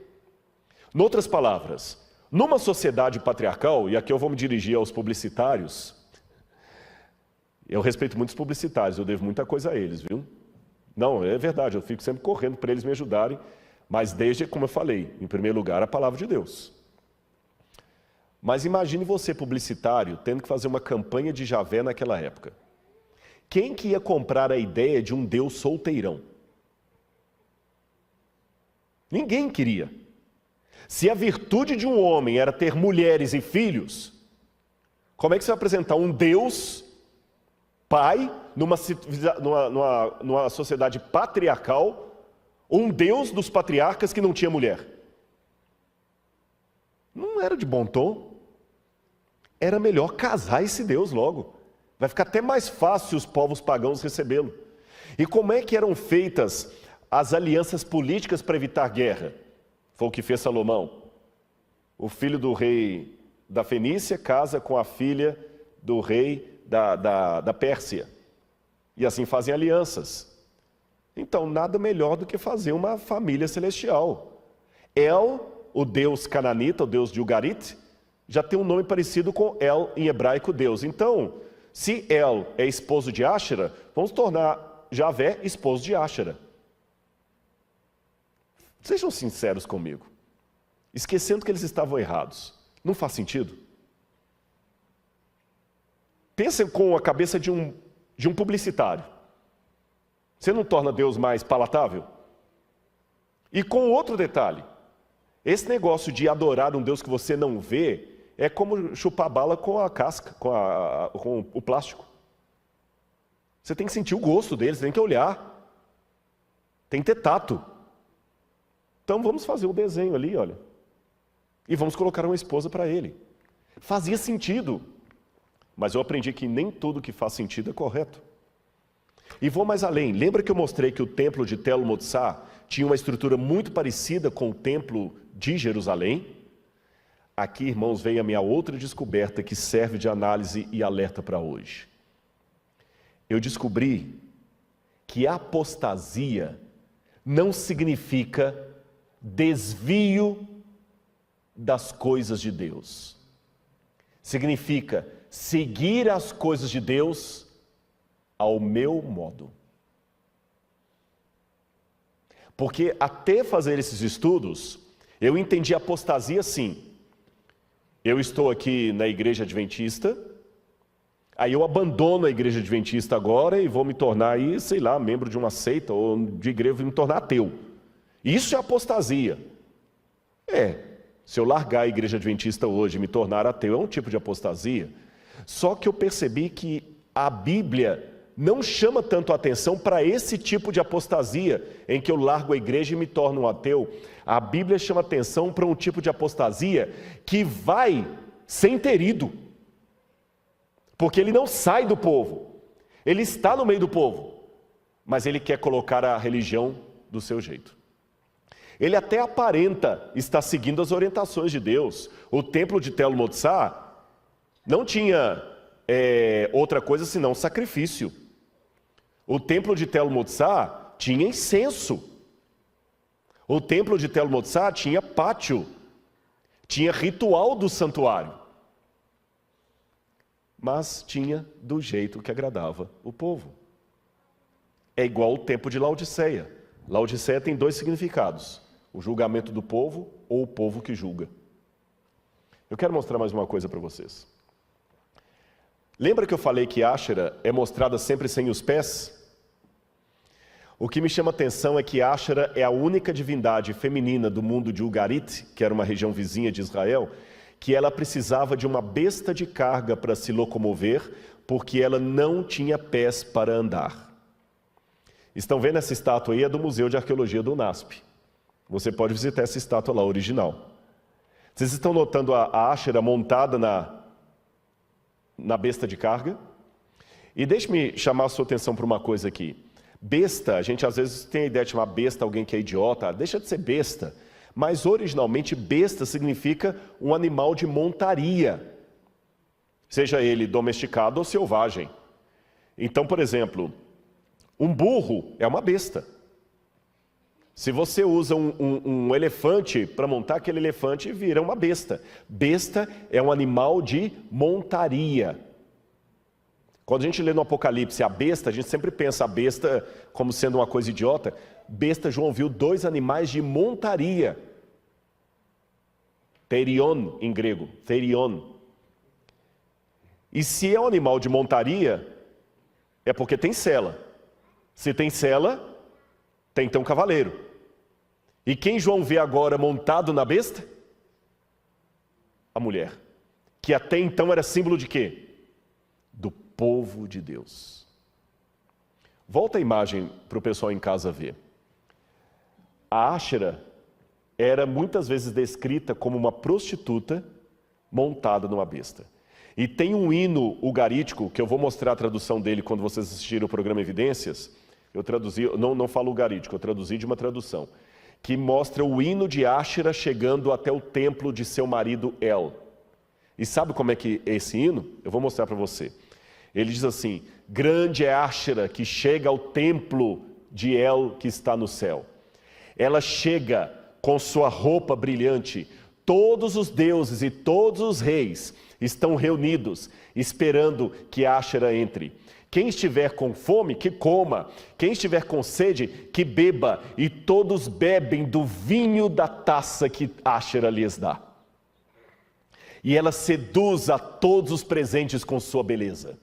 Em outras palavras, numa sociedade patriarcal, e aqui eu vou me dirigir aos publicitários, eu respeito muitos publicitários, eu devo muita coisa a eles, viu? Não, é verdade, eu fico sempre correndo para eles me ajudarem, mas desde, como eu falei, em primeiro lugar, a palavra de Deus. Mas imagine você, publicitário, tendo que fazer uma campanha de Javé naquela época. Quem que ia comprar a ideia de um Deus solteirão? Ninguém queria. Se a virtude de um homem era ter mulheres e filhos, como é que você vai apresentar um Deus, pai, numa sociedade patriarcal, um Deus dos patriarcas que não tinha mulher? Não era de bom tom. Era melhor casar esse Deus logo. Vai ficar até mais fácil os povos pagãos recebê-lo. E como é que eram feitas as alianças políticas para evitar guerra? Foi o que fez Salomão. O filho do rei da Fenícia casa com a filha do rei da Pérsia. E assim fazem alianças. Então, nada melhor do que fazer uma família celestial. El, o deus cananita, o deus de Ugarit, já tem um nome parecido com El em hebraico, Deus. Então, se El é esposo de Áshera, vamos tornar Javé esposo de Áshera. Sejam sinceros comigo. Esquecendo que eles estavam errados. Não faz sentido? Pensem com a cabeça de um publicitário. Você não torna Deus mais palatável? E com outro detalhe. Esse negócio de adorar um Deus que você não vê é como chupar bala com a casca, com o plástico. Você tem que sentir o gosto dele, você tem que olhar. Tem que ter tato. Então vamos fazer o desenho ali, olha. E vamos colocar uma esposa para ele. Fazia sentido. Mas eu aprendi que nem tudo que faz sentido é correto. E vou mais além. Lembra que eu mostrei que o templo de Tel Motsar tinha uma estrutura muito parecida com o templo de Jerusalém? Aqui, irmãos, vem a minha outra descoberta que serve de análise e alerta para hoje. Eu descobri que apostasia não significa desvio das coisas de Deus. Significa seguir as coisas de Deus ao meu modo. Porque até fazer esses estudos, eu entendi apostasia assim. Eu estou aqui na igreja adventista, aí eu abandono a igreja adventista agora e vou me tornar aí, sei lá, membro de uma seita ou de igreja, vou me tornar ateu. Isso é apostasia. Se eu largar a igreja adventista hoje e me tornar ateu, é um tipo de apostasia. Só que eu percebi que a Bíblia não chama tanto a atenção para esse tipo de apostasia, em que eu largo a igreja e me torno um ateu. A Bíblia chama atenção para um tipo de apostasia que vai sem ter ido. Porque ele não sai do povo. Ele está no meio do povo. Mas ele quer colocar a religião do seu jeito. Ele até aparenta estar seguindo as orientações de Deus. O templo de Tel Motsar não tinha outra coisa senão sacrifício. O templo de Tel Motsar tinha incenso. O templo de Tel Motsar tinha pátio. Tinha ritual do santuário. Mas tinha do jeito que agradava o povo. É igual o templo de Laodiceia. Laodiceia tem dois significados. O julgamento do povo ou o povo que julga. Eu quero mostrar mais uma coisa para vocês. Lembra que eu falei que Áshera é mostrada sempre sem os pés? O que me chama a atenção é que Áshera é a única divindade feminina do mundo de Ugarit, que era uma região vizinha de Israel, que ela precisava de uma besta de carga para se locomover, porque ela não tinha pés para andar. Estão vendo essa estátua aí? É do Museu de Arqueologia do UNASP. Você pode visitar essa estátua lá, original. Vocês estão notando a Áshera montada na besta de carga? E deixe-me chamar a sua atenção para uma coisa aqui. Besta, a gente às vezes tem a ideia de chamar besta alguém que é idiota. Deixa de ser besta. Mas originalmente besta significa um animal de montaria. Seja ele domesticado ou selvagem. Então, por exemplo, um burro é uma besta. Se você usa um elefante para montar, aquele elefante vira uma besta. Besta é um animal de montaria. Quando a gente lê no Apocalipse a besta, a gente sempre pensa a besta como sendo uma coisa idiota. Besta, João viu dois animais de montaria. Therion, em grego. Therion. E se é um animal de montaria, é porque tem sela. Se tem sela, tem então um cavaleiro. E quem João vê agora montado na besta? A mulher. Que até então era símbolo de quê? Do povo de Deus. Volta a imagem para o pessoal em casa ver. A Áshera era muitas vezes descrita como uma prostituta montada numa besta. E tem um hino ugarítico, que eu vou mostrar a tradução dele quando vocês assistirem o programa Evidências. Eu traduzi, não falo ugarítico, eu traduzi de uma tradução, que mostra o hino de Áshera chegando até o templo de seu marido El. E sabe como é que é esse hino? Eu vou mostrar para você. Ele diz assim: grande é Áshera que chega ao templo de El que está no céu. Ela chega com sua roupa brilhante. Todos os deuses e todos os reis estão reunidos, esperando que Áshera entre. Quem estiver com fome, que coma. Quem estiver com sede, que beba. E todos bebem do vinho da taça que Áshera lhes dá. E ela seduz a todos os presentes com sua beleza.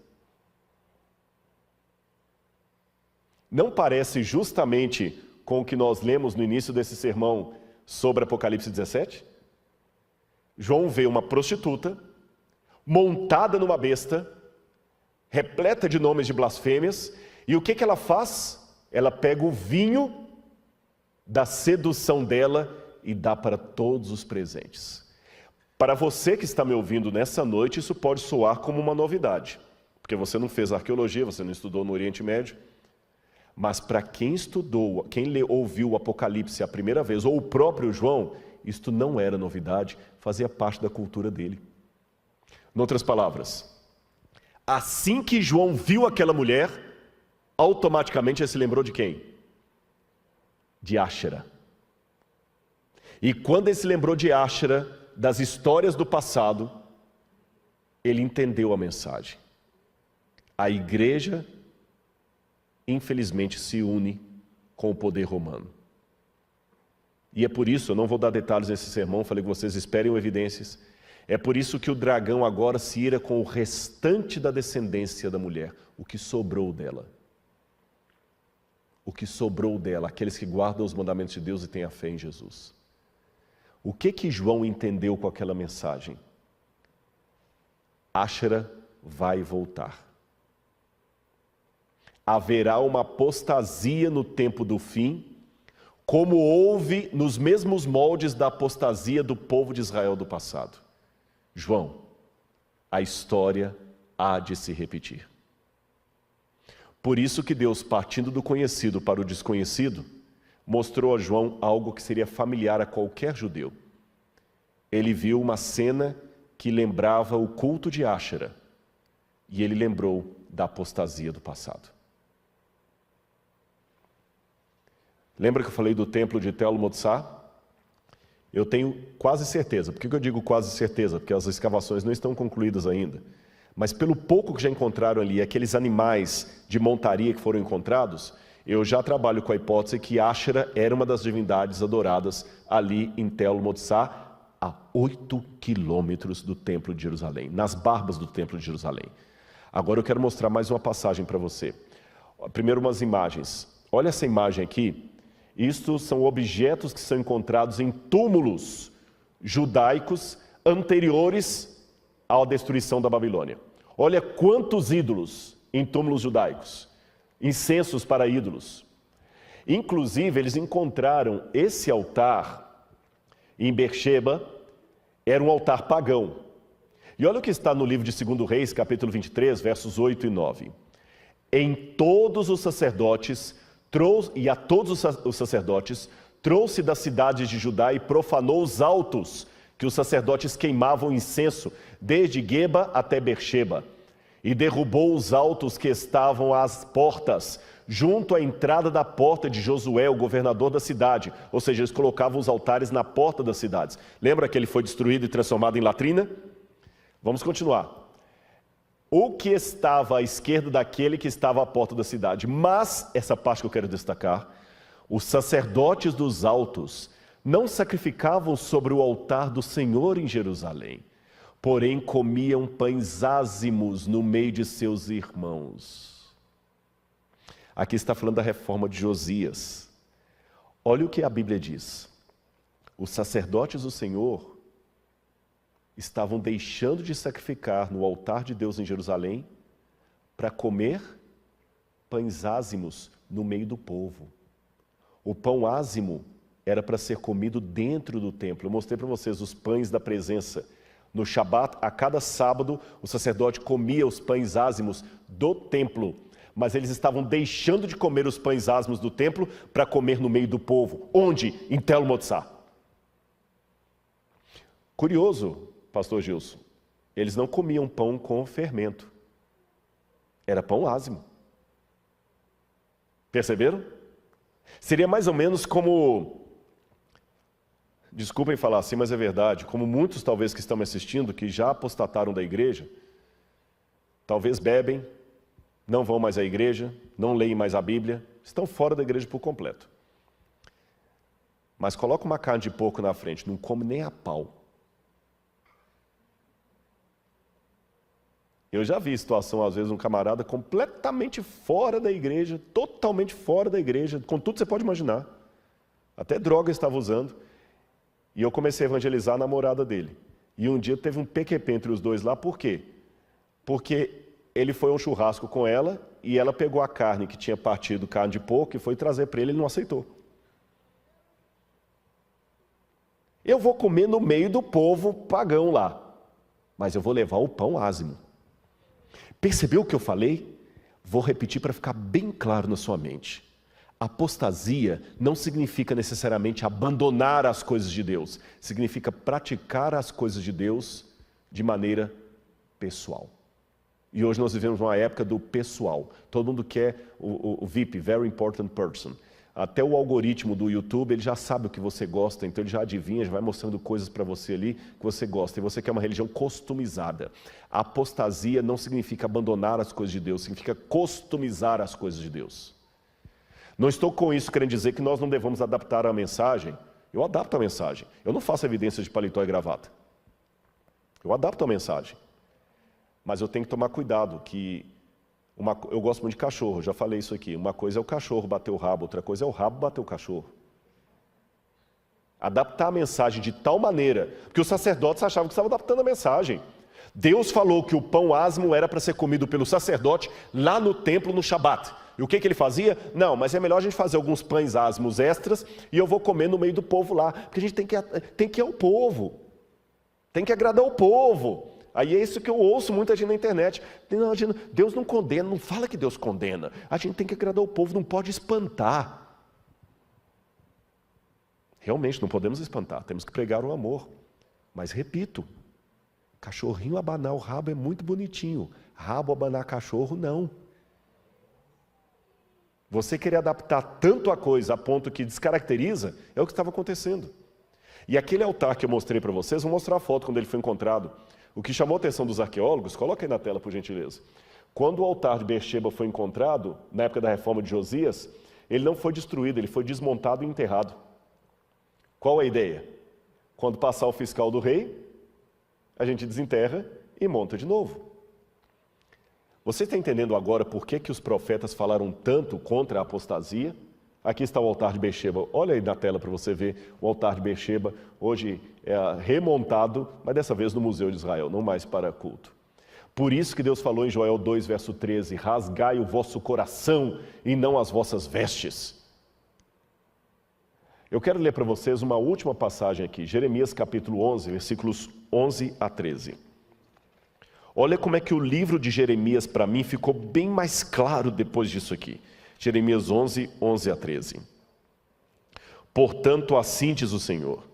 Não parece justamente com o que nós lemos no início desse sermão sobre Apocalipse 17? João vê uma prostituta montada numa besta, repleta de nomes de blasfêmias, e o que ela faz? Ela pega o vinho da sedução dela e dá para todos os presentes. Para você que está me ouvindo nessa noite, isso pode soar como uma novidade, porque você não fez arqueologia, você não estudou no Oriente Médio. Mas para quem estudou, quem ouviu o Apocalipse a primeira vez, ou o próprio João, isto não era novidade, fazia parte da cultura dele. Em outras palavras, assim que João viu aquela mulher, automaticamente ele se lembrou de quem? De Áshera. E quando ele se lembrou de Áshera, das histórias do passado, ele entendeu a mensagem. A igreja, infelizmente, se une com o poder romano. E é por isso, eu não vou dar detalhes nesse sermão, falei que vocês esperem evidências. É por isso que o dragão agora se ira com o restante da descendência da mulher, o que sobrou dela. O que sobrou dela, aqueles que guardam os mandamentos de Deus e têm a fé em Jesus. O que João entendeu com aquela mensagem? Áshera vai voltar. Haverá uma apostasia no tempo do fim, como houve nos mesmos moldes da apostasia do povo de Israel do passado. João, a história há de se repetir. Por isso que Deus, partindo do conhecido para o desconhecido, mostrou a João algo que seria familiar a qualquer judeu. Ele viu uma cena que lembrava o culto de Áshera, e ele lembrou da apostasia do passado. Lembra que eu falei do templo de Tel Motsá? Eu tenho quase certeza. Por que eu digo quase certeza? Porque as escavações não estão concluídas ainda. Mas pelo pouco que já encontraram ali, aqueles animais de montaria que foram encontrados, eu já trabalho com a hipótese que Áshera era uma das divindades adoradas ali em Tel Motsá, a 8 quilômetros do templo de Jerusalém, nas barbas do templo de Jerusalém. Agora eu quero mostrar mais uma passagem para você. Primeiro umas imagens. Olha essa imagem aqui. Isto são objetos que são encontrados em túmulos judaicos anteriores à destruição da Babilônia. Olha quantos ídolos em túmulos judaicos, incensos para ídolos. Inclusive, eles encontraram esse altar em Beersheba, era um altar pagão. E olha o que está no livro de 2 Reis, capítulo 23, versos 8 e 9. Em todos os sacerdotes a todos os sacerdotes, trouxe das cidades de Judá e profanou os altos que os sacerdotes queimavam incenso, desde Geba até Beersheba, e derrubou os altos que estavam às portas, junto à entrada da porta de Josué, o governador da cidade. Ou seja, eles colocavam os altares na porta das cidades. Lembra que ele foi destruído e transformado em latrina? Vamos continuar. O que estava à esquerda daquele que estava à porta da cidade. Mas, essa parte que eu quero destacar, os sacerdotes dos altos não sacrificavam sobre o altar do Senhor em Jerusalém, porém comiam pães ázimos no meio de seus irmãos. Aqui está falando da reforma de Josias. Olha o que a Bíblia diz. Os sacerdotes do Senhor estavam deixando de sacrificar no altar de Deus em Jerusalém para comer pães ázimos no meio do povo. O pão ázimo era para ser comido dentro do templo. Eu mostrei para vocês os pães da presença No Shabat, a cada sábado, o sacerdote comia os pães ázimos do templo. Mas eles estavam deixando de comer os pães ázimos do templo para comer no meio do povo. Onde? Em Tel Motzá. Curioso, pastor Gilson, eles não comiam pão com fermento. Era pão ázimo. Perceberam? Seria mais ou menos como, desculpem falar assim, mas é verdade, como muitos talvez que estão me assistindo, que já apostataram da igreja, talvez bebem, não vão mais à igreja, não leem mais a Bíblia, estão fora da igreja por completo. Mas coloca uma carne de porco na frente, não come nem a pau. Eu já vi situação, às vezes, um camarada completamente fora da igreja, totalmente fora da igreja, com tudo que você pode imaginar. Até droga estava usando. E eu comecei a evangelizar a namorada dele. E um dia teve um PQP entre os dois lá, por quê? Porque ele foi a um churrasco com ela e ela pegou a carne que tinha partido, carne de porco, e foi trazer para ele não aceitou. Eu vou comer no meio do povo pagão lá, mas eu vou levar o pão ázimo. Percebeu o que eu falei? Vou repetir para ficar bem claro na sua mente. Apostasia não significa necessariamente abandonar as coisas de Deus. Significa praticar as coisas de Deus de maneira pessoal. E hoje nós vivemos uma época do pessoal. Todo mundo quer o VIP, Very Important Person. Até o algoritmo do YouTube, ele já sabe o que você gosta, então ele já adivinha, já vai mostrando coisas para você ali que você gosta. E você quer uma religião customizada. A apostasia não significa abandonar as coisas de Deus, significa customizar as coisas de Deus. Não estou com isso querendo dizer que nós não devamos adaptar a mensagem. Eu adapto a mensagem. Eu não faço evidência de paletó e gravata. Eu adapto a mensagem. Mas eu tenho que tomar cuidado que... eu gosto muito de cachorro, já falei isso aqui. Uma coisa é o cachorro bater o rabo, outra coisa é o rabo bater o cachorro. Adaptar a mensagem de tal maneira, porque os sacerdotes achavam que estavam adaptando a mensagem. Deus falou que o pão ázimo era para ser comido pelo sacerdote lá no templo no Shabat. E o que ele fazia? Não, mas é melhor a gente fazer alguns pães ázimos extras e eu vou comer no meio do povo lá, porque a gente tem que ir ao povo, tem que agradar o povo. Aí é isso que eu ouço muita gente na internet. Não, Deus não condena, não fala que Deus condena. A gente tem que agradar o povo, não pode espantar. Realmente não podemos espantar, temos que pregar o amor. Mas repito, cachorrinho abanar o rabo é muito bonitinho. Rabo abanar cachorro, não. Você querer adaptar tanto a coisa a ponto que descaracteriza, é o que estava acontecendo. E aquele altar que eu mostrei para vocês, vou mostrar a foto quando ele foi encontrado. O que chamou a atenção dos arqueólogos, coloca aí na tela, por gentileza. Quando o altar de Beersheba foi encontrado, na época da reforma de Josias, ele não foi destruído, ele foi desmontado e enterrado. Qual é a ideia? Quando passar o fiscal do rei, a gente desenterra e monta de novo. Você está entendendo agora por que os profetas falaram tanto contra a apostasia? Aqui está o altar de Beersheba. Olha aí na tela para você ver o altar de Beersheba. Hoje é remontado, mas dessa vez no Museu de Israel, não mais para culto. Por isso que Deus falou em Joel 2, verso 13, rasgai o vosso coração e não as vossas vestes. Eu quero ler para vocês uma última passagem aqui, Jeremias capítulo 11, versículos 11 a 13. Olha como é que o livro de Jeremias para mim ficou bem mais claro depois disso aqui. Jeremias 11, 11 a 13. Portanto, assim diz o Senhor,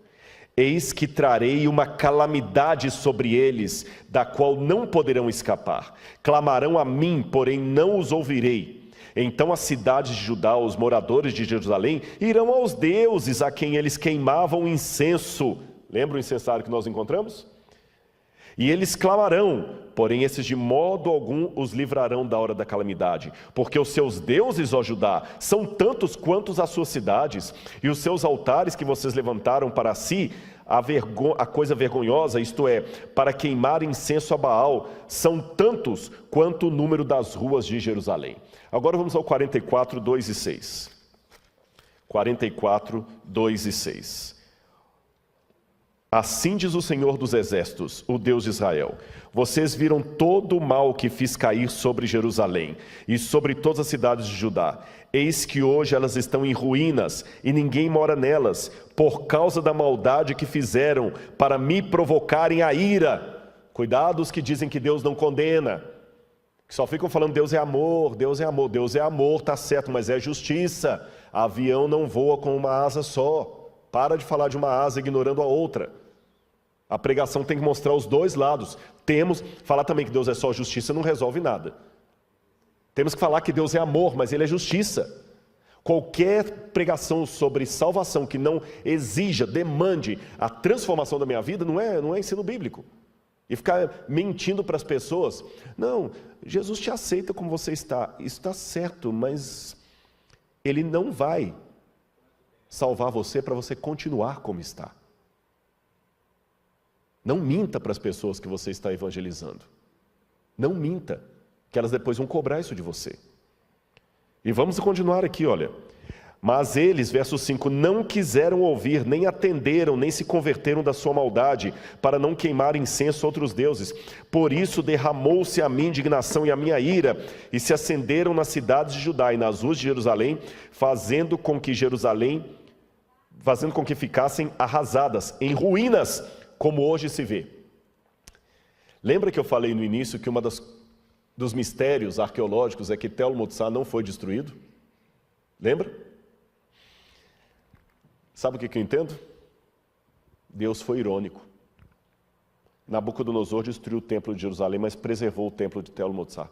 eis que trarei uma calamidade sobre eles, da qual não poderão escapar. Clamarão a mim, porém não os ouvirei. Então as cidades de Judá, os moradores de Jerusalém, irão aos deuses a quem eles queimavam incenso. Lembra o incensário que nós encontramos? E eles clamarão, porém esses de modo algum os livrarão da hora da calamidade, porque os seus deuses, ó Judá, são tantos quantos as suas cidades, e os seus altares que vocês levantaram para si, a coisa vergonhosa, isto é, para queimar incenso a Baal, são tantos quanto o número das ruas de Jerusalém. Agora vamos ao 44, 2 e 6. 44, 2 e 6. Assim diz o Senhor dos Exércitos, o Deus de Israel, vocês viram todo o mal que fiz cair sobre Jerusalém e sobre todas as cidades de Judá. Eis que hoje elas estão em ruínas e ninguém mora nelas, por causa da maldade que fizeram para me provocarem a ira. Cuidado os que dizem que Deus não condena, que só ficam falando Deus é amor, Deus é amor. Deus é amor, tá certo, mas é justiça. Avião não voa com uma asa só. Para de falar de uma asa ignorando a outra. A pregação tem que mostrar os dois lados. Falar também que Deus é só justiça não resolve nada. Temos que falar que Deus é amor, mas Ele é justiça. Qualquer pregação sobre salvação que não exija, demande a transformação da minha vida, não é ensino bíblico. E ficar mentindo para as pessoas. Não, Jesus te aceita como você está. Isso está certo, mas Ele não vai salvar você para você continuar como está. Não minta para as pessoas que você está evangelizando. Não minta, que elas depois vão cobrar isso de você. E vamos continuar aqui, olha. Mas eles, verso 5, não quiseram ouvir, nem atenderam, nem se converteram da sua maldade, para não queimar incenso a outros deuses. Por isso derramou-se a minha indignação e a minha ira, e se acenderam nas cidades de Judá e nas ruas de Jerusalém, fazendo com que ficassem arrasadas, em ruínas, como hoje se vê. Lembra que eu falei no início que dos mistérios arqueológicos é que Tel Motsar não foi destruído? Lembra? Sabe o que eu entendo? Deus foi irônico. Nabucodonosor destruiu o templo de Jerusalém, mas preservou o templo de Tel Motsar.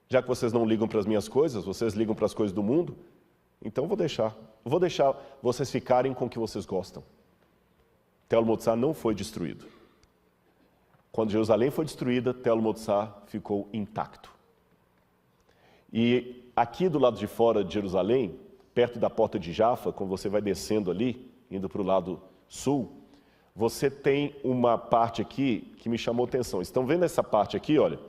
Já que vocês não ligam para as minhas coisas, vocês ligam para as coisas do mundo, então vou deixar vocês ficarem com o que vocês gostam. Tel Motsar não foi destruído. Quando Jerusalém foi destruída, Tel Motsar ficou intacto. E aqui do lado de fora de Jerusalém, perto da porta de Jafa, quando você vai descendo ali, indo para o lado sul, você tem uma parte aqui que me chamou a atenção. Estão vendo essa parte aqui, olha?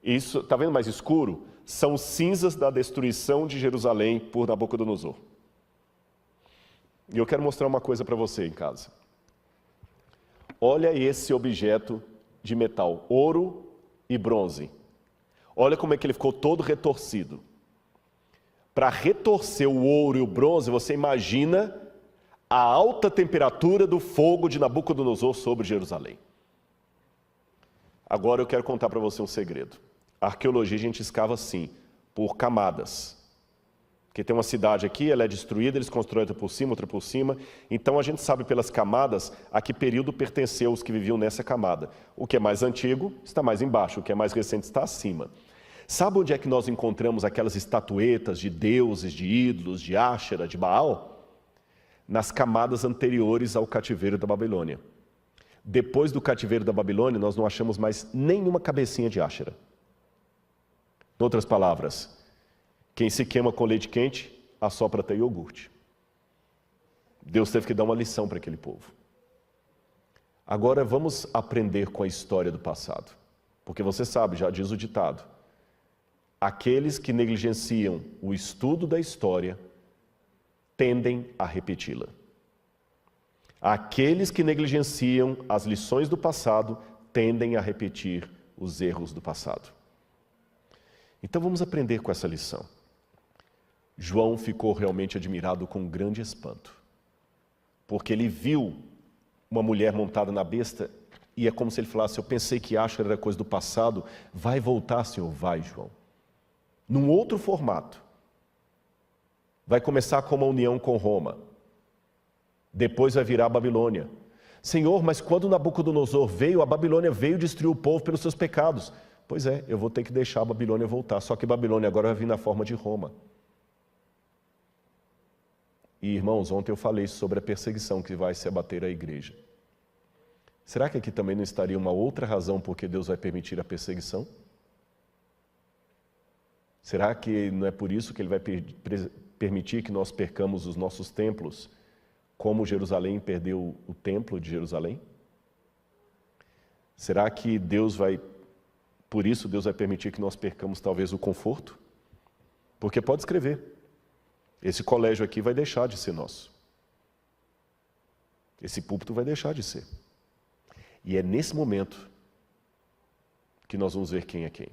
Isso, está vendo mais escuro? São cinzas da destruição de Jerusalém por Nabucodonosor. E eu quero mostrar uma coisa para você em casa. Olha esse objeto de metal, ouro e bronze. Olha como é que ele ficou todo retorcido. Para retorcer o ouro e o bronze, você imagina a alta temperatura do fogo de Nabucodonosor sobre Jerusalém. Agora eu quero contar para você um segredo. A arqueologia a gente escava assim, por camadas. Porque tem uma cidade aqui, ela é destruída, eles constroem outra por cima, outra por cima. Então a gente sabe pelas camadas a que período pertenceu os que viviam nessa camada. O que é mais antigo está mais embaixo, o que é mais recente está acima. Sabe onde é que nós encontramos aquelas estatuetas de deuses, de ídolos, de Áshera, de Baal? Nas camadas anteriores ao cativeiro da Babilônia. Depois do cativeiro da Babilônia, nós não achamos mais nenhuma cabecinha de Áshera. Em outras palavras, quem se queima com leite quente, assopra até iogurte. Deus teve que dar uma lição para aquele povo. Agora vamos aprender com a história do passado. Porque você sabe, já diz o ditado, aqueles que negligenciam o estudo da história tendem a repeti-la. Aqueles que negligenciam as lições do passado tendem a repetir os erros do passado. Então vamos aprender com essa lição. João ficou realmente admirado com um grande espanto, porque ele viu uma mulher montada na besta e é como se ele falasse, eu pensei que Áshera era coisa do passado, vai voltar, Senhor, vai, João. Num outro formato. Vai começar com uma união com Roma. Depois vai virar a Babilônia. Senhor, mas quando Nabucodonosor veio, a Babilônia veio destruir o povo pelos seus pecados. Pois é, eu vou ter que deixar a Babilônia voltar. Só que Babilônia agora vai vir na forma de Roma. E irmãos, ontem eu falei sobre a perseguição que vai se abater à igreja. Será que aqui também não estaria uma outra razão por que Deus vai permitir a perseguição? Será que não é por isso que Ele vai permitir que nós percamos os nossos templos, como Jerusalém perdeu o templo de Jerusalém? Será que por isso Deus vai permitir que nós percamos talvez o conforto? Porque pode escrever, esse colégio aqui vai deixar de ser nosso. Esse púlpito vai deixar de ser. E é nesse momento que nós vamos ver quem é quem.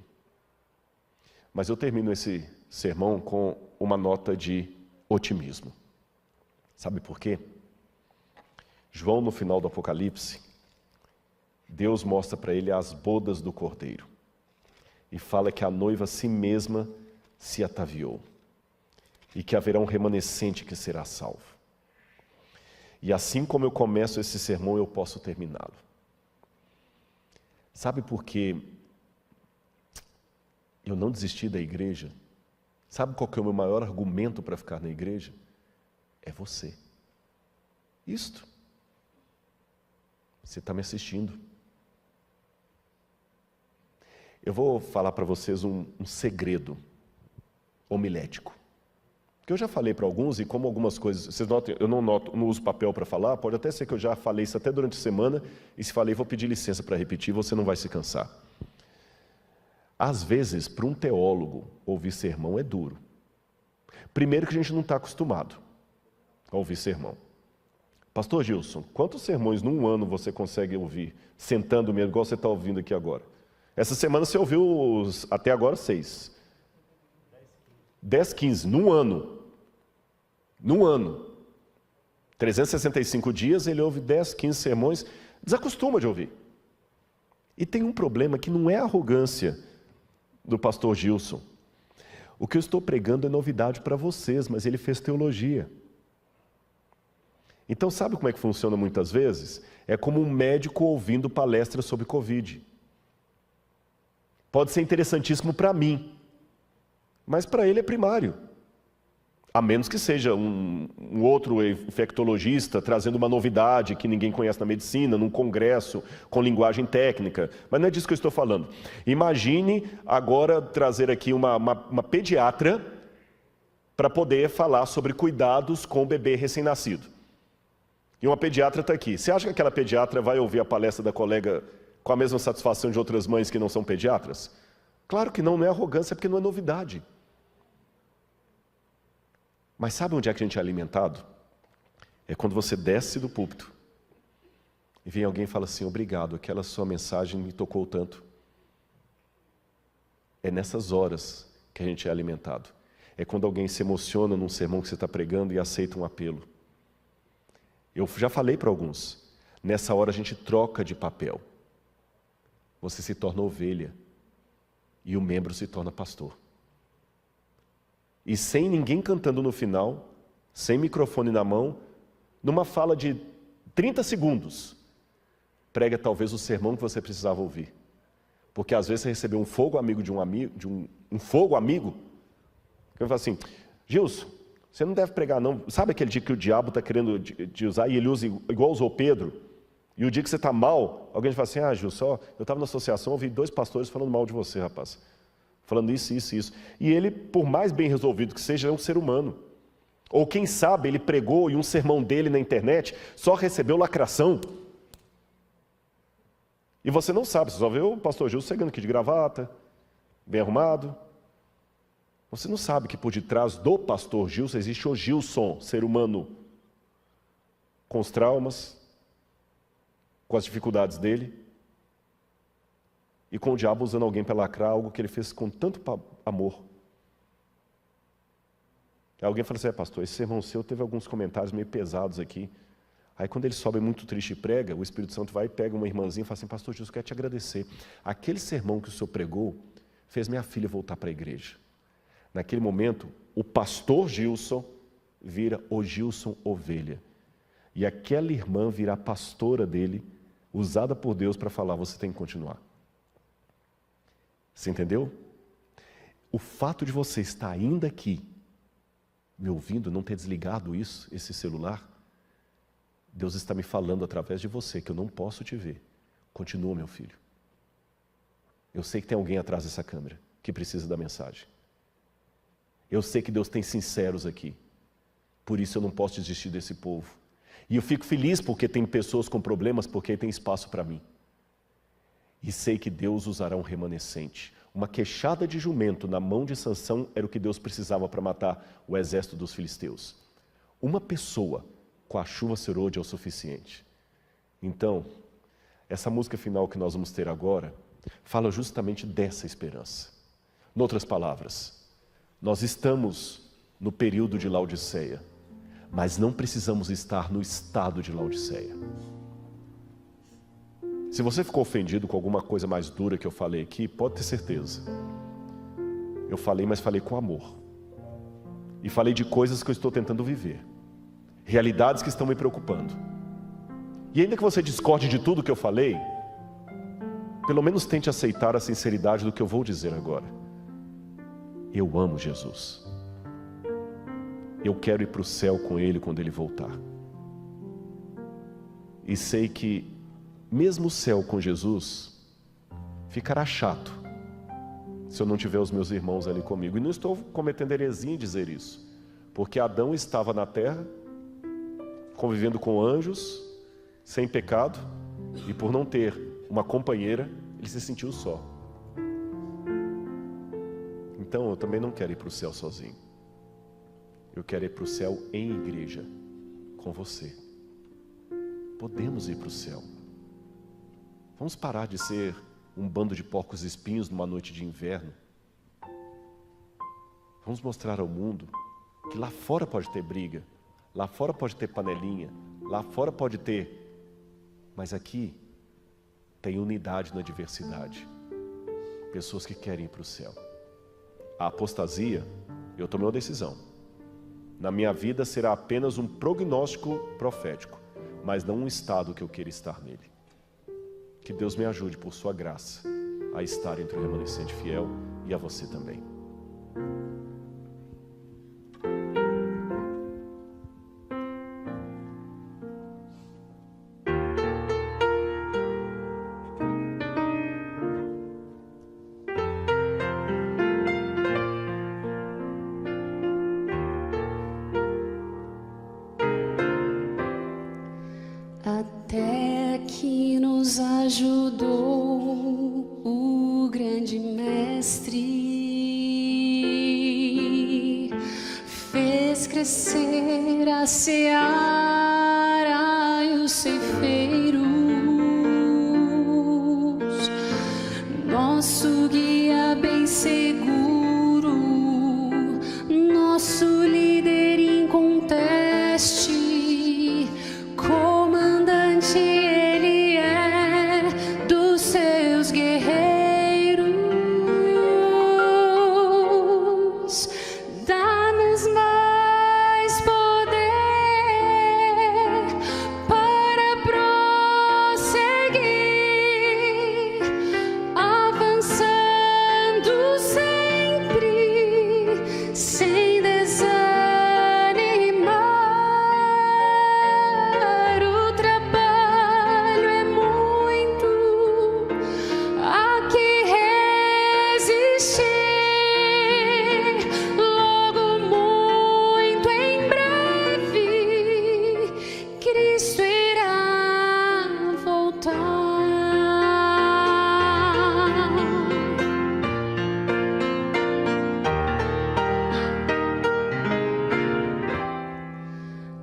Mas eu termino esse sermão com uma nota de otimismo. Sabe por quê? João, no final do Apocalipse, Deus mostra para ele as bodas do Cordeiro e fala que a noiva a si mesma se ataviou e que haverá um remanescente que será salvo. E assim como eu começo esse sermão, eu posso terminá-lo. Sabe por que eu não desisti da igreja? Sabe qual que é o meu maior argumento para ficar na igreja? É você. Isto. Você está me assistindo. Eu vou falar para vocês um segredo homilético. Que eu já falei para alguns, e como algumas coisas, vocês notam, eu não uso papel para falar, pode até ser que eu já falei isso até durante a semana, e se falei, vou pedir licença para repetir, você não vai se cansar. Às vezes, para um teólogo, ouvir sermão é duro. Primeiro que a gente não está acostumado a ouvir sermão. Pastor Gilson, quantos sermões num ano você consegue ouvir, sentando mesmo, igual você está ouvindo aqui agora? Essa semana você ouviu até agora 6. 10, 15, num ano. Num ano. 365 dias, ele ouve 10, 15 sermões, desacostuma de ouvir. E tem um problema que não é a arrogância do pastor Gilson. O que eu estou pregando é novidade para vocês, mas ele fez teologia. Então sabe como é que funciona muitas vezes? É como um médico ouvindo palestra sobre Covid. Pode ser interessantíssimo para mim, mas para ele é primário. A menos que seja um outro infectologista trazendo uma novidade que ninguém conhece na medicina, num congresso com linguagem técnica. Mas não é disso que eu estou falando. Imagine agora trazer aqui uma pediatra para poder falar sobre cuidados com o bebê recém-nascido. E uma pediatra está aqui. Você acha que aquela pediatra vai ouvir a palestra da colega com a mesma satisfação de outras mães que não são pediatras? Claro que não, não é arrogância, porque não é novidade. Mas sabe onde é que a gente é alimentado? É quando você desce do púlpito e vem alguém e fala assim, obrigado, aquela sua mensagem me tocou tanto. É nessas horas que a gente é alimentado. É quando alguém se emociona num sermão que você está pregando e aceita um apelo. Eu já falei para alguns, nessa hora a gente troca de papel. Você se torna ovelha e o membro se torna pastor. E sem ninguém cantando no final, sem microfone na mão, numa fala de 30 segundos, prega talvez o sermão que você precisava ouvir. Porque às vezes você recebeu um fogo amigo um fogo amigo, que fala assim, Gilson, você não deve pregar não. Sabe aquele dia que o diabo está querendo te usar e ele usa igual usou Pedro? E o dia que você está mal, alguém fala assim, Gilson, eu estava na associação, ouvi 2 pastores falando mal de você, rapaz. Falando isso, isso, isso. E ele, por mais bem resolvido que seja, é um ser humano. Ou quem sabe, ele pregou e um sermão dele na internet só recebeu lacração. E você não sabe, você só vê o pastor Gilson chegando aqui de gravata, bem arrumado. Você não sabe que por detrás do pastor Gilson existe o Gilson, ser humano, com os traumas, com as dificuldades dele, e com o diabo usando alguém para lacrar algo que ele fez com tanto amor. Aí alguém fala assim, pastor, esse sermão seu teve alguns comentários meio pesados aqui. Aí quando ele sobe muito triste e prega, o Espírito Santo vai e pega uma irmãzinha e fala assim, pastor Jesus, eu quero te agradecer. Aquele sermão que o senhor pregou fez minha filha voltar para a igreja. Naquele momento, o pastor Gilson vira o Gilson ovelha. E aquela irmã vira a pastora dele, usada por Deus para falar, você tem que continuar. Você entendeu? O fato de você estar ainda aqui, me ouvindo, não ter desligado esse celular, Deus está me falando através de você, que eu não posso te ver. Continua, meu filho. Eu sei que tem alguém atrás dessa câmera que precisa da mensagem. Eu sei que Deus tem sinceros aqui. Por isso eu não posso desistir desse povo. E eu fico feliz porque tem pessoas com problemas, porque tem espaço para mim. E sei que Deus usará um remanescente. Uma queixada de jumento na mão de Sansão era o que Deus precisava para matar o exército dos filisteus. Uma pessoa com a chuva serôdia é o suficiente. Então, essa música final que nós vamos ter agora, fala justamente dessa esperança. Em outras palavras, nós estamos no período de Laodiceia, mas não precisamos estar no estado de Laodiceia. Se você ficou ofendido com alguma coisa mais dura que eu falei aqui, pode ter certeza. Eu falei, mas falei com amor. E falei de coisas que eu estou tentando viver. Realidades que estão me preocupando. E ainda que você discorde de tudo que eu falei, pelo menos tente aceitar a sinceridade do que eu vou dizer agora. Eu amo Jesus. Eu quero ir para o céu com Ele quando Ele voltar. E sei que mesmo o céu com Jesus ficará chato se eu não tiver os meus irmãos ali comigo. E não estou cometendo heresia em dizer isso, porque Adão estava na terra convivendo com anjos, sem pecado, e por não ter uma companheira, ele se sentiu só. Então eu também não quero ir para o céu sozinho. Eu quero ir para o céu em igreja, com você. Podemos ir para o céu. Vamos parar de ser um bando de porcos espinhos numa noite de inverno. Vamos mostrar ao mundo que lá fora pode ter briga, lá fora pode ter panelinha, lá fora pode ter, mas aqui tem unidade na diversidade. Pessoas que querem ir para o céu. A apostasia, eu tomei uma decisão. Na minha vida será apenas um prognóstico profético, mas não um estado que eu queira estar nele. Que Deus me ajude, por sua graça, a estar entre o remanescente fiel e a você também. Até que nos ajudou o grande mestre, fez crescer a seara e os ceifeiros, nosso guia bem seguro, nosso líder inconteste. Ele é dos seus guerreiros. Dá-nos mais poder para prosseguir, avançando sempre, sem desanimar.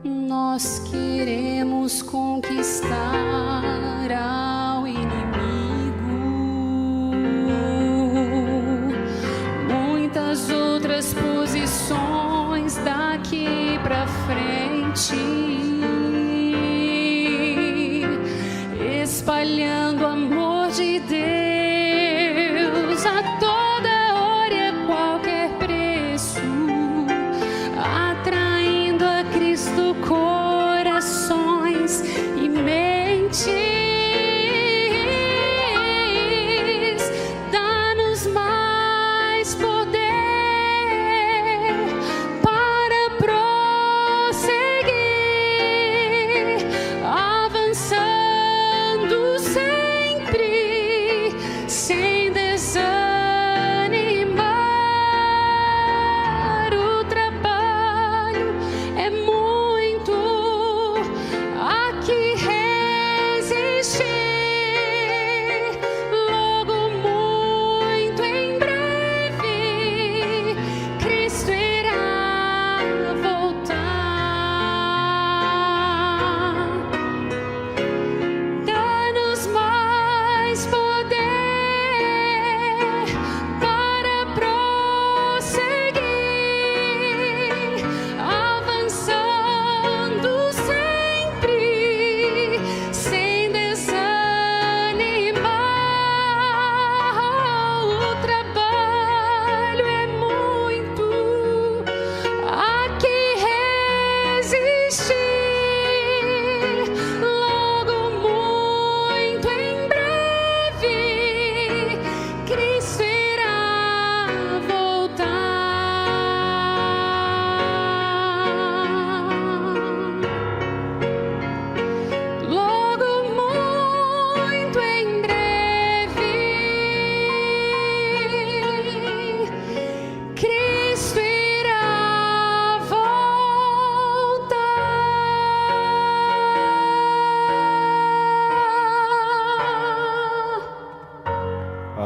Nós queremos conquistar ao inimigo, muitas outras posições daqui pra frente, espalhando o amor de Deus a toda hora e a qualquer preço, atraindo a Cristo corações e mentes. Dá-nos mais poder para prosseguir, avançando sempre, sem desanimar. O trabalho é muito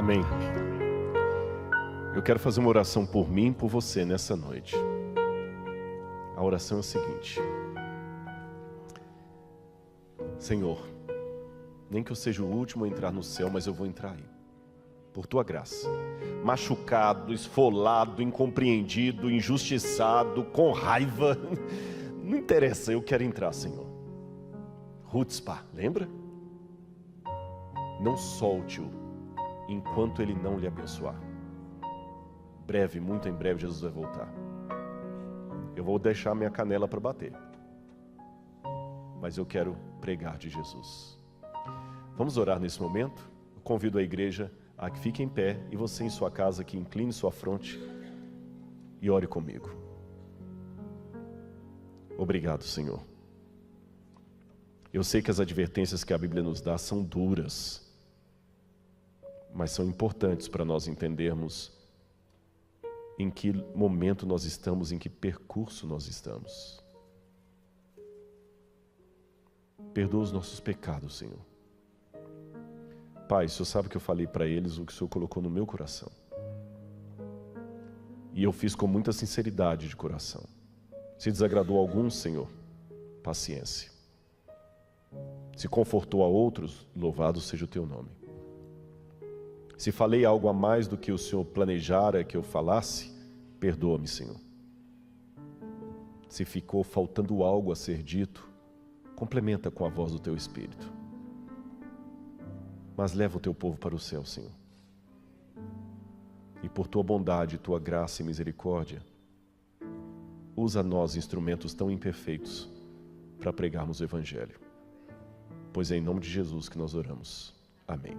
Amém. Eu quero fazer uma oração por mim e por você nessa noite. A oração é a seguinte: Senhor, nem que eu seja o último a entrar no céu, mas eu vou entrar aí, por Tua graça. Machucado, esfolado, incompreendido, injustiçado, com raiva, não interessa, eu quero entrar, Senhor. Hutzpah, lembra? Não solte-o enquanto Ele não lhe abençoar. Breve, muito em breve, Jesus vai voltar. Eu vou deixar minha canela para bater, mas eu quero pregar de Jesus. Vamos orar nesse momento? Eu convido a igreja a que fique em pé, e você em sua casa que incline sua fronte e ore comigo. Obrigado, Senhor. Eu sei que as advertências que a Bíblia nos dá são duras, mas são importantes para nós entendermos em que momento nós estamos, em que percurso nós estamos. Perdoa os nossos pecados, Senhor. Pai, o Senhor sabe que eu falei para eles o que o Senhor colocou no meu coração. E eu fiz com muita sinceridade de coração. Se desagradou a alguns, Senhor, paciência. Se confortou a outros, louvado seja o Teu nome. Se falei algo a mais do que o Senhor planejara que eu falasse, perdoa-me, Senhor. Se ficou faltando algo a ser dito, complementa com a voz do Teu Espírito. Mas leva o Teu povo para o céu, Senhor. E por Tua bondade, Tua graça e misericórdia, usa nós, instrumentos tão imperfeitos, para pregarmos o Evangelho. Pois é em nome de Jesus que nós oramos. Amém.